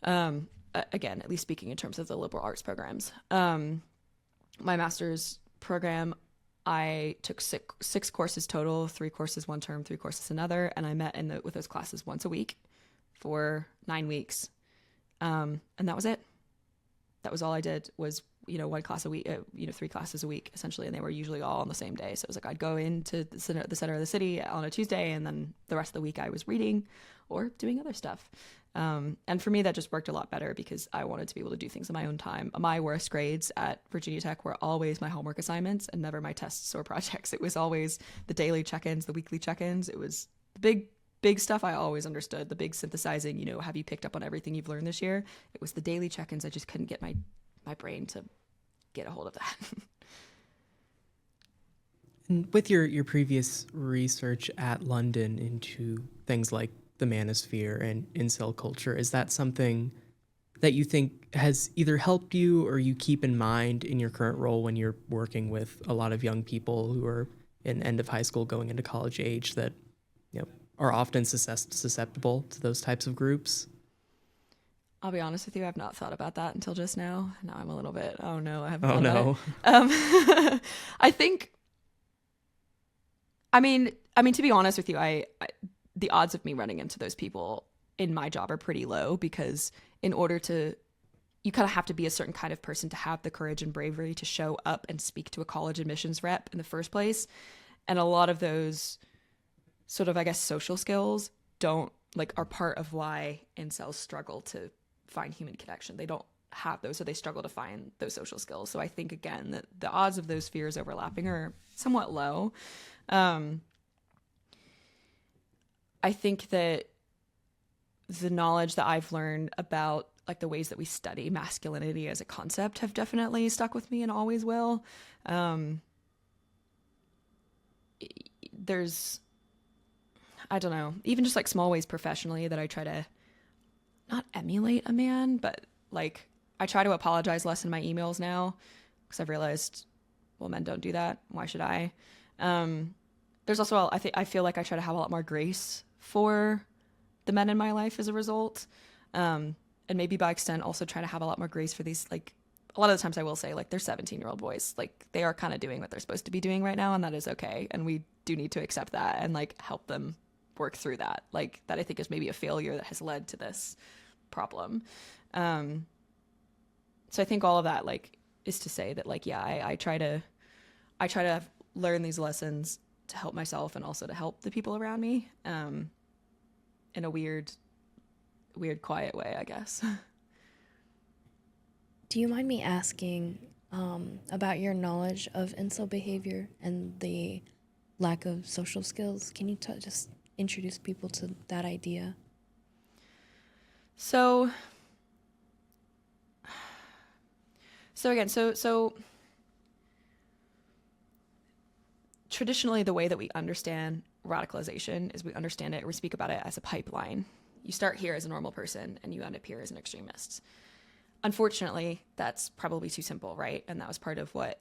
Speaker 3: Again, at least speaking in terms of the liberal arts programs. My master's program, I took six courses total, 3 courses one term, 3 courses another. And I met with those classes once a week for 9 weeks. And that was it. That was all I did was, you know, 1 class a week, 3 classes a week, essentially. And they were usually all on the same day. So it was like, I'd go into the center of the city on a Tuesday, and then the rest of the week I was reading or doing other stuff. And for me, that just worked a lot better because I wanted to be able to do things in my own time. My worst grades at Virginia Tech were always my homework assignments and never my tests or projects. It was always the daily check-ins, the weekly check-ins. It was the big stuff I always understood, the big synthesizing, you know, have you picked up on everything you've learned this year? It was the daily check-ins. I just couldn't get my brain to get a hold of that.
Speaker 1: And with your previous research at London into things like the manosphere and incel culture, is that something that you think has either helped you or you keep in mind in your current role when you're working with a lot of young people who are in end of high school going into college age that, you know, are often susceptible to those types of groups?
Speaker 3: I'll be honest with you, I've not thought about that until just now. Now I'm a little bit, oh no, I haven't
Speaker 1: Oh
Speaker 3: thought
Speaker 1: no.
Speaker 3: about it. I think, I mean, to be honest with you, I the odds of me running into those people in my job are pretty low because in order to, you kind of have to be a certain kind of person to have the courage and bravery to show up and speak to a college admissions rep in the first place. And a lot of those sort of, I guess, social skills are part of why incels struggle to find human connection. They don't have those, or they struggle to find those social skills. So I think, again, that the odds of those fears overlapping are somewhat low. I think that the knowledge that I've learned about like the ways that we study masculinity as a concept have definitely stuck with me and always will. There's, I don't know, even just like small ways professionally that I try to not emulate a man, but like I try to apologize less in my emails now because I've realized, well, men don't do that. Why should I? There's also, I feel like I try to have a lot more grace for the men in my life as a result. And maybe by extent also trying to have a lot more grace for these, like, a lot of the times I will say, like, they're 17-year-old boys. Like, they are kind of doing what they're supposed to be doing right now, and that is okay. And we do need to accept that and, like, help them work through that. Like, that I think is maybe a failure that has led to this problem. So I think all of that, like, is to say that, like, yeah, I try to learn these lessons to help myself and also to help the people around me, in a weird, quiet way, I guess.
Speaker 2: Do you mind me asking about your knowledge of incel behavior and the lack of social skills? Can you just introduce people to that idea?
Speaker 3: So again, so traditionally the way that we understand radicalization is we understand it, or we speak about it as a pipeline. You start here as a normal person and you end up here as an extremist. Unfortunately, that's probably too simple, right? And that was part of what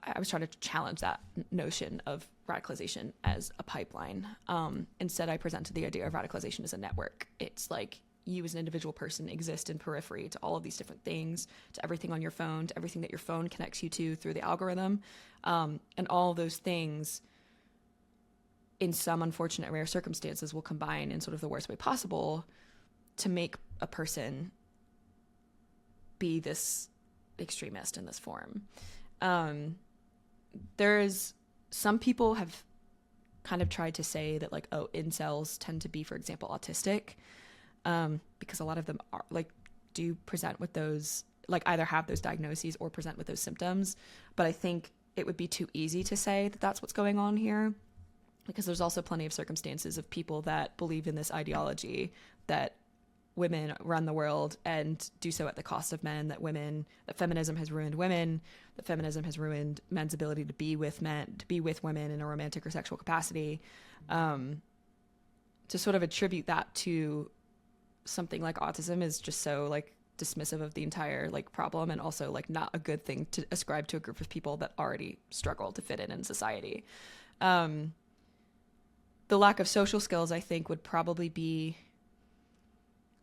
Speaker 3: I was trying to challenge, that notion of radicalization as a pipeline. Instead, I presented the idea of radicalization as a network. It's like you as an individual person exist in periphery to all of these different things, to everything on your phone, to everything that your phone connects you to through the algorithm. And all those things, in some unfortunate rare circumstances, will combine in sort of the worst way possible to make a person be this extremist in this form. There's some people have kind of tried to say that, like, oh, incels tend to be, for example, autistic, because a lot of them are, like, do present with those, like, either have those diagnoses or present with those symptoms. But I think it would be too easy to say that that's what's going on here, because there's also plenty of circumstances of people that believe in this ideology that women run the world and do so at the cost of men, that feminism has ruined women, that feminism has ruined men's ability to be with men, to be with women in a romantic or sexual capacity. To sort of attribute that to something like autism is just so, like, dismissive of the entire, like, problem, and also, like, not a good thing to ascribe to a group of people that already struggle to fit in society. The lack of social skills, I think, would probably be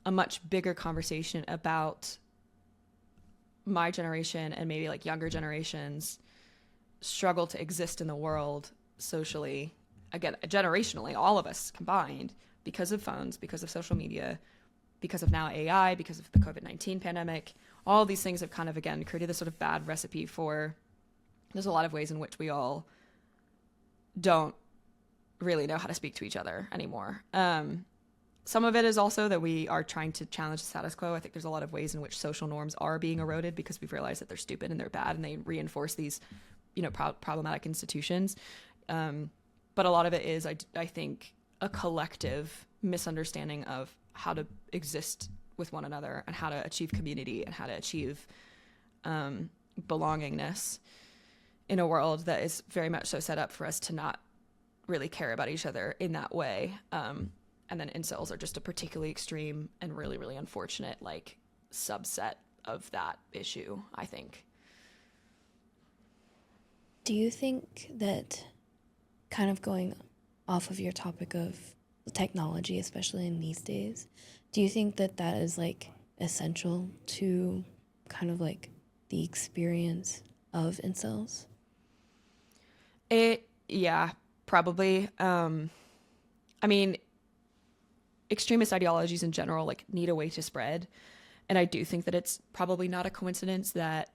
Speaker 3: a much bigger conversation about my generation and maybe, like, younger generations struggle to exist in the world socially, again, generationally, all of us combined, because of phones, because of social media, because of now AI, because of the COVID-19 pandemic. All these things have kind of, again, created this sort of bad recipe for, there's a lot of ways in which we all don't really know how to speak to each other anymore. Some of it is also that we are trying to challenge the status quo. I think there's a lot of ways in which social norms are being eroded because we've realized that they're stupid and they're bad, and they reinforce these, problematic institutions. But a lot of it is, I think, a collective misunderstanding of how to exist with one another and how to achieve community and how to achieve belongingness in a world that is very much so set up for us to not really care about each other in that way. And then incels are just a particularly extreme and really, really unfortunate, like, subset of that issue, I think.
Speaker 2: Do you think that, kind of going off of your topic of technology, especially in these days, do you think that that is, like, essential to kind of, like, the experience of incels?
Speaker 3: Yeah, probably. I mean, extremist ideologies in general, like, need a way to spread. And I do think that it's probably not a coincidence that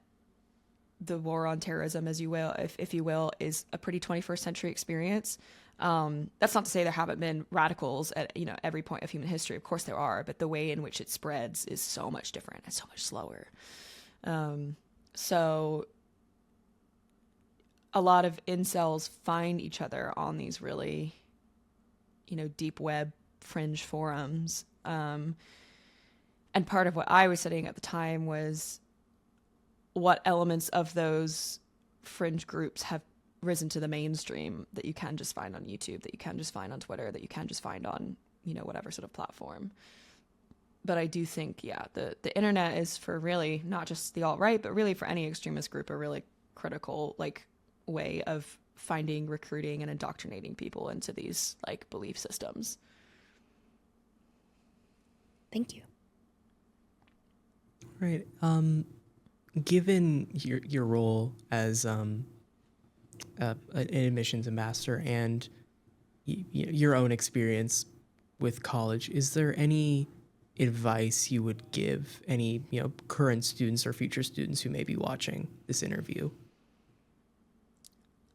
Speaker 3: the war on terrorism, as you will, if you will, is a pretty 21st century experience. That's not to say there haven't been radicals at, you know, every point of human history. Of course there are, but the way in which it spreads is so much different and so much slower. So a lot of incels find each other on these really, you know, deep web fringe forums. And part of what I was studying at the time was what elements of those fringe groups have risen to the mainstream that you can just find on YouTube, that you can just find on Twitter, that you can just find on, you know, whatever sort of platform. But I do think, yeah, the internet is for really not just the alt-right, but really for any extremist group, a really critical, like, way of finding, recruiting, and indoctrinating people into these, like, belief systems.
Speaker 2: Thank you.
Speaker 1: Right. Given your role as an admissions ambassador and your own experience with college, is there any advice you would give any, you know, current students or future students who may be watching this interview?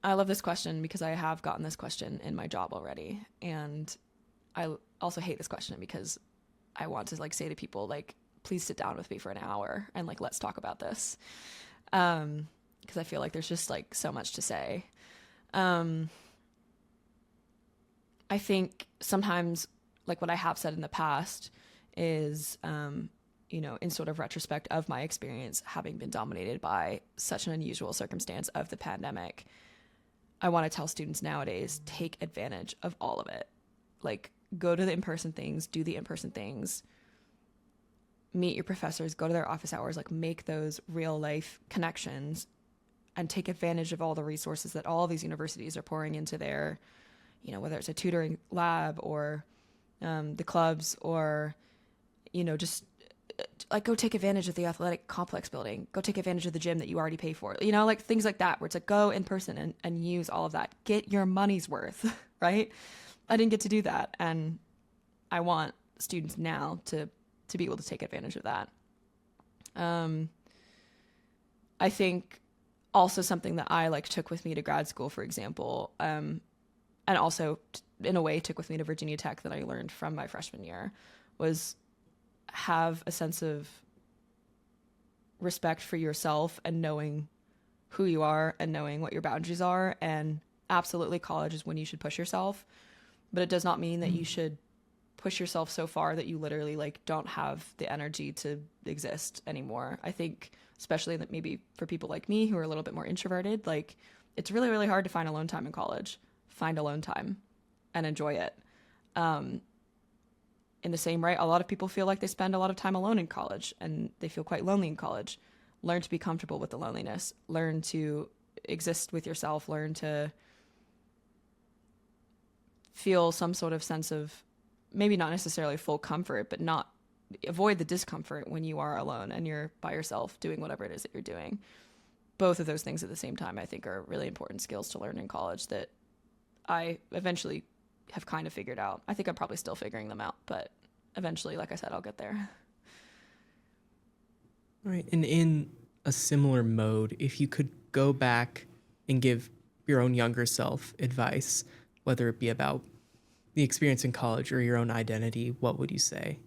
Speaker 3: I love this question because I have gotten this question in my job already, and I also hate this question because I want to, like, say to people, like, please sit down with me for an hour and, like, let's talk about this. Because I feel like there's just, like, so much to say. I think sometimes, like, what I have said in the past is, you know, in sort of retrospect of my experience having been dominated by such an unusual circumstance of the pandemic, I want to tell students nowadays, take advantage of all of it. Like, go to the in-person things, do the in-person things, meet your professors, go to their office hours, like, make those real life connections and take advantage of all the resources that all of these universities are pouring into their, you know, whether it's a tutoring lab or the clubs, or, you know, just like, go take advantage of the athletic complex building, go take advantage of the gym that you already pay for, you know, like, things like that, where it's like, go in person and use all of that, get your money's worth, right? I didn't get to do that, and I want students now to be able to take advantage of that. I think also something that I, like, took with me to grad school, for example, and also in a way took with me to Virginia Tech that I learned from my freshman year, was have a sense of respect for yourself and knowing who you are and knowing what your boundaries are. And absolutely, college is when you should push yourself, but it does not mean that you should push yourself so far that you literally, like, don't have the energy to exist anymore. I think, especially that maybe for people like me who are a little bit more introverted, like, it's really, really hard to find alone time in college. Find alone time and enjoy it. In the same right, a lot of people feel like they spend a lot of time alone in college and they feel quite lonely in college. Learn to be comfortable with the loneliness. Learn to exist with yourself. Learn to feel some sort of sense of, maybe not necessarily full comfort, but not avoid the discomfort when you are alone and you're by yourself doing whatever it is that you're doing. Both of those things at the same time, I think, are really important skills to learn in college that I eventually have kind of figured out. I think I'm probably still figuring them out, but eventually, like I said, I'll get there.
Speaker 1: Right. And in a similar mode, if you could go back and give your own younger self advice, whether it be about the experience in college or your own identity, what would you say?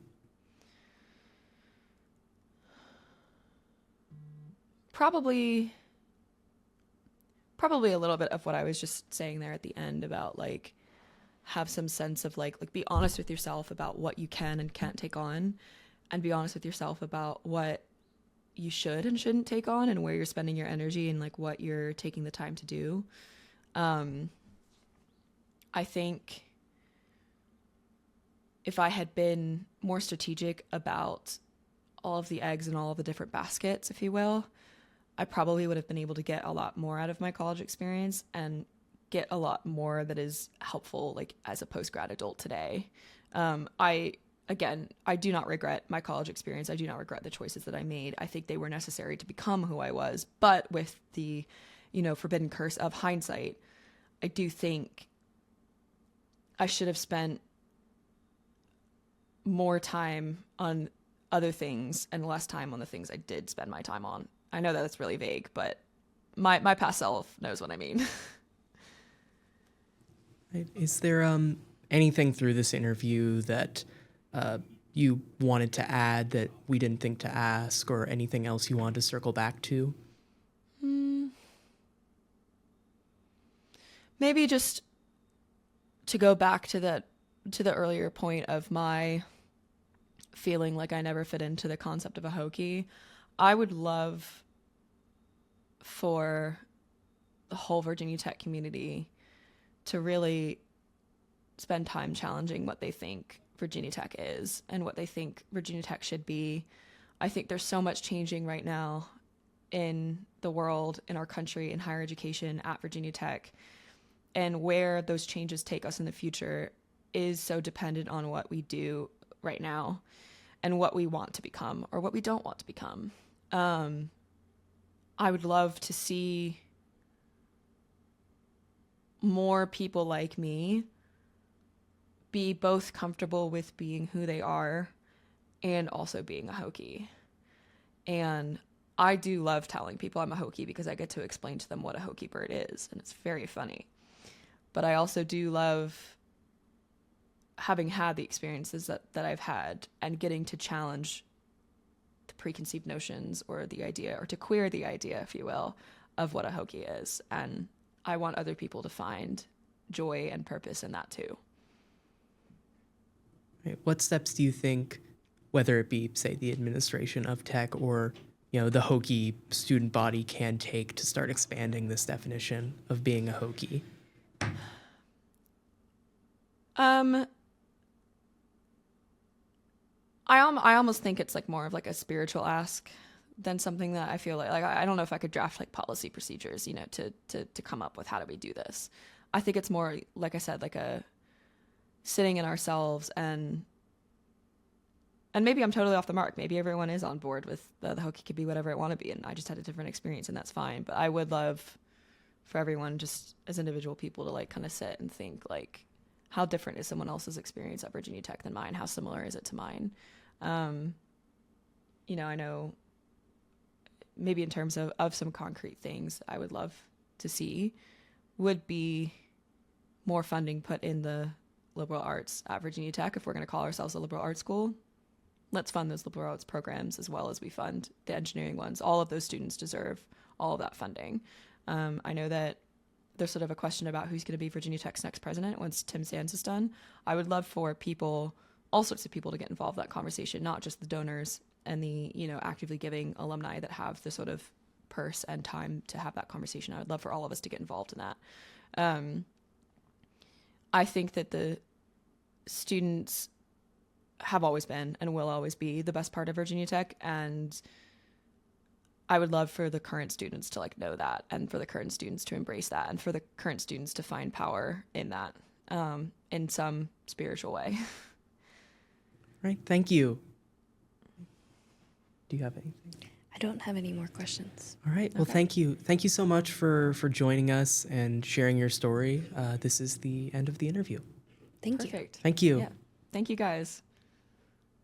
Speaker 3: Probably a little bit of what I was just saying there at the end about, like, have some sense of, like be honest with yourself about what you can and can't take on, and be honest with yourself about what you should and shouldn't take on, and where you're spending your energy, and, like, what you're taking the time to do. I think if I had been more strategic about all of the eggs in all of the different baskets, if you will, I probably would have been able to get a lot more out of my college experience and get a lot more that is helpful, like, as a post-grad adult today. I do not regret my college experience. I do not regret the choices that I made. I think they were necessary to become who I was. But with the, you know, forbidden curse of hindsight, I do think I should have spent more time on other things and less time on the things I did spend my time on. I know that that's really vague, but my past self knows what I mean.
Speaker 1: Right. Is there anything through this interview that you wanted to add that we didn't think to ask, or anything else you wanted to circle back to?
Speaker 3: Maybe just to go back to the earlier point of my feeling like I never fit into the concept of a Hokie. I would love for the whole Virginia Tech community to really spend time challenging what they think Virginia Tech is and what they think Virginia Tech should be. I think there's so much changing right now in the world, in our country, in higher education at Virginia Tech. And where those changes take us in the future is so dependent on what we do right now and what we want to become or what we don't want to become. I would love to see more people like me be both comfortable with being who they are and also being a Hokie. And I do love telling people I'm a Hokie because I get to explain to them what a Hokie bird is, and it's very funny. But I also do love having had the experiences that I've had and getting to challenge the preconceived notions or the idea, or to queer the idea, if you will, of what a Hokie is. And I want other people to find joy and purpose in that too.
Speaker 1: Right. What steps do you think, whether it be, say, the administration of Tech or, the Hokie student body, can take to start expanding this definition of being a Hokie?
Speaker 3: I almost think it's like more of like a spiritual ask than something that I feel like I don't know if I could draft like policy procedures, to come up with how do we do this. I think it's more, like I said, like a sitting in ourselves and maybe I'm totally off the mark. Maybe everyone is on board with the Hokie could be whatever it want to be, and I just had a different experience, and that's fine. But I would love for everyone, just as individual people, to like kind of sit and think like, how different is someone else's experience at Virginia Tech than mine? How similar is it to mine? I know maybe in terms of some concrete things I would love to see would be more funding put in the liberal arts at Virginia Tech. If we're going to call ourselves a liberal arts school, let's fund those liberal arts programs as well as we fund the engineering ones. All of those students deserve all of that funding. I know that there's sort of a question about who's going to be Virginia Tech's next president once Tim Sands is done. I would love for people, all sorts of people, to get involved in that conversation, not just the donors and the, actively giving alumni that have the sort of purse and time to have that conversation. I would love for all of us to get involved in that. I think that the students have always been and will always be the best part of Virginia Tech, and I would love for the current students to like know that, and for the current students to embrace that, and for the current students to find power in that, in some spiritual way.
Speaker 1: Right. Thank you. Do you have anything?
Speaker 2: I don't have any more questions.
Speaker 1: All right. Well,
Speaker 3: Okay.
Speaker 1: thank you. Thank you so much for joining us and sharing your story. This is the end of the interview.
Speaker 2: Thank you.
Speaker 3: Perfect.
Speaker 1: Thank you.
Speaker 3: Yeah. Thank you guys.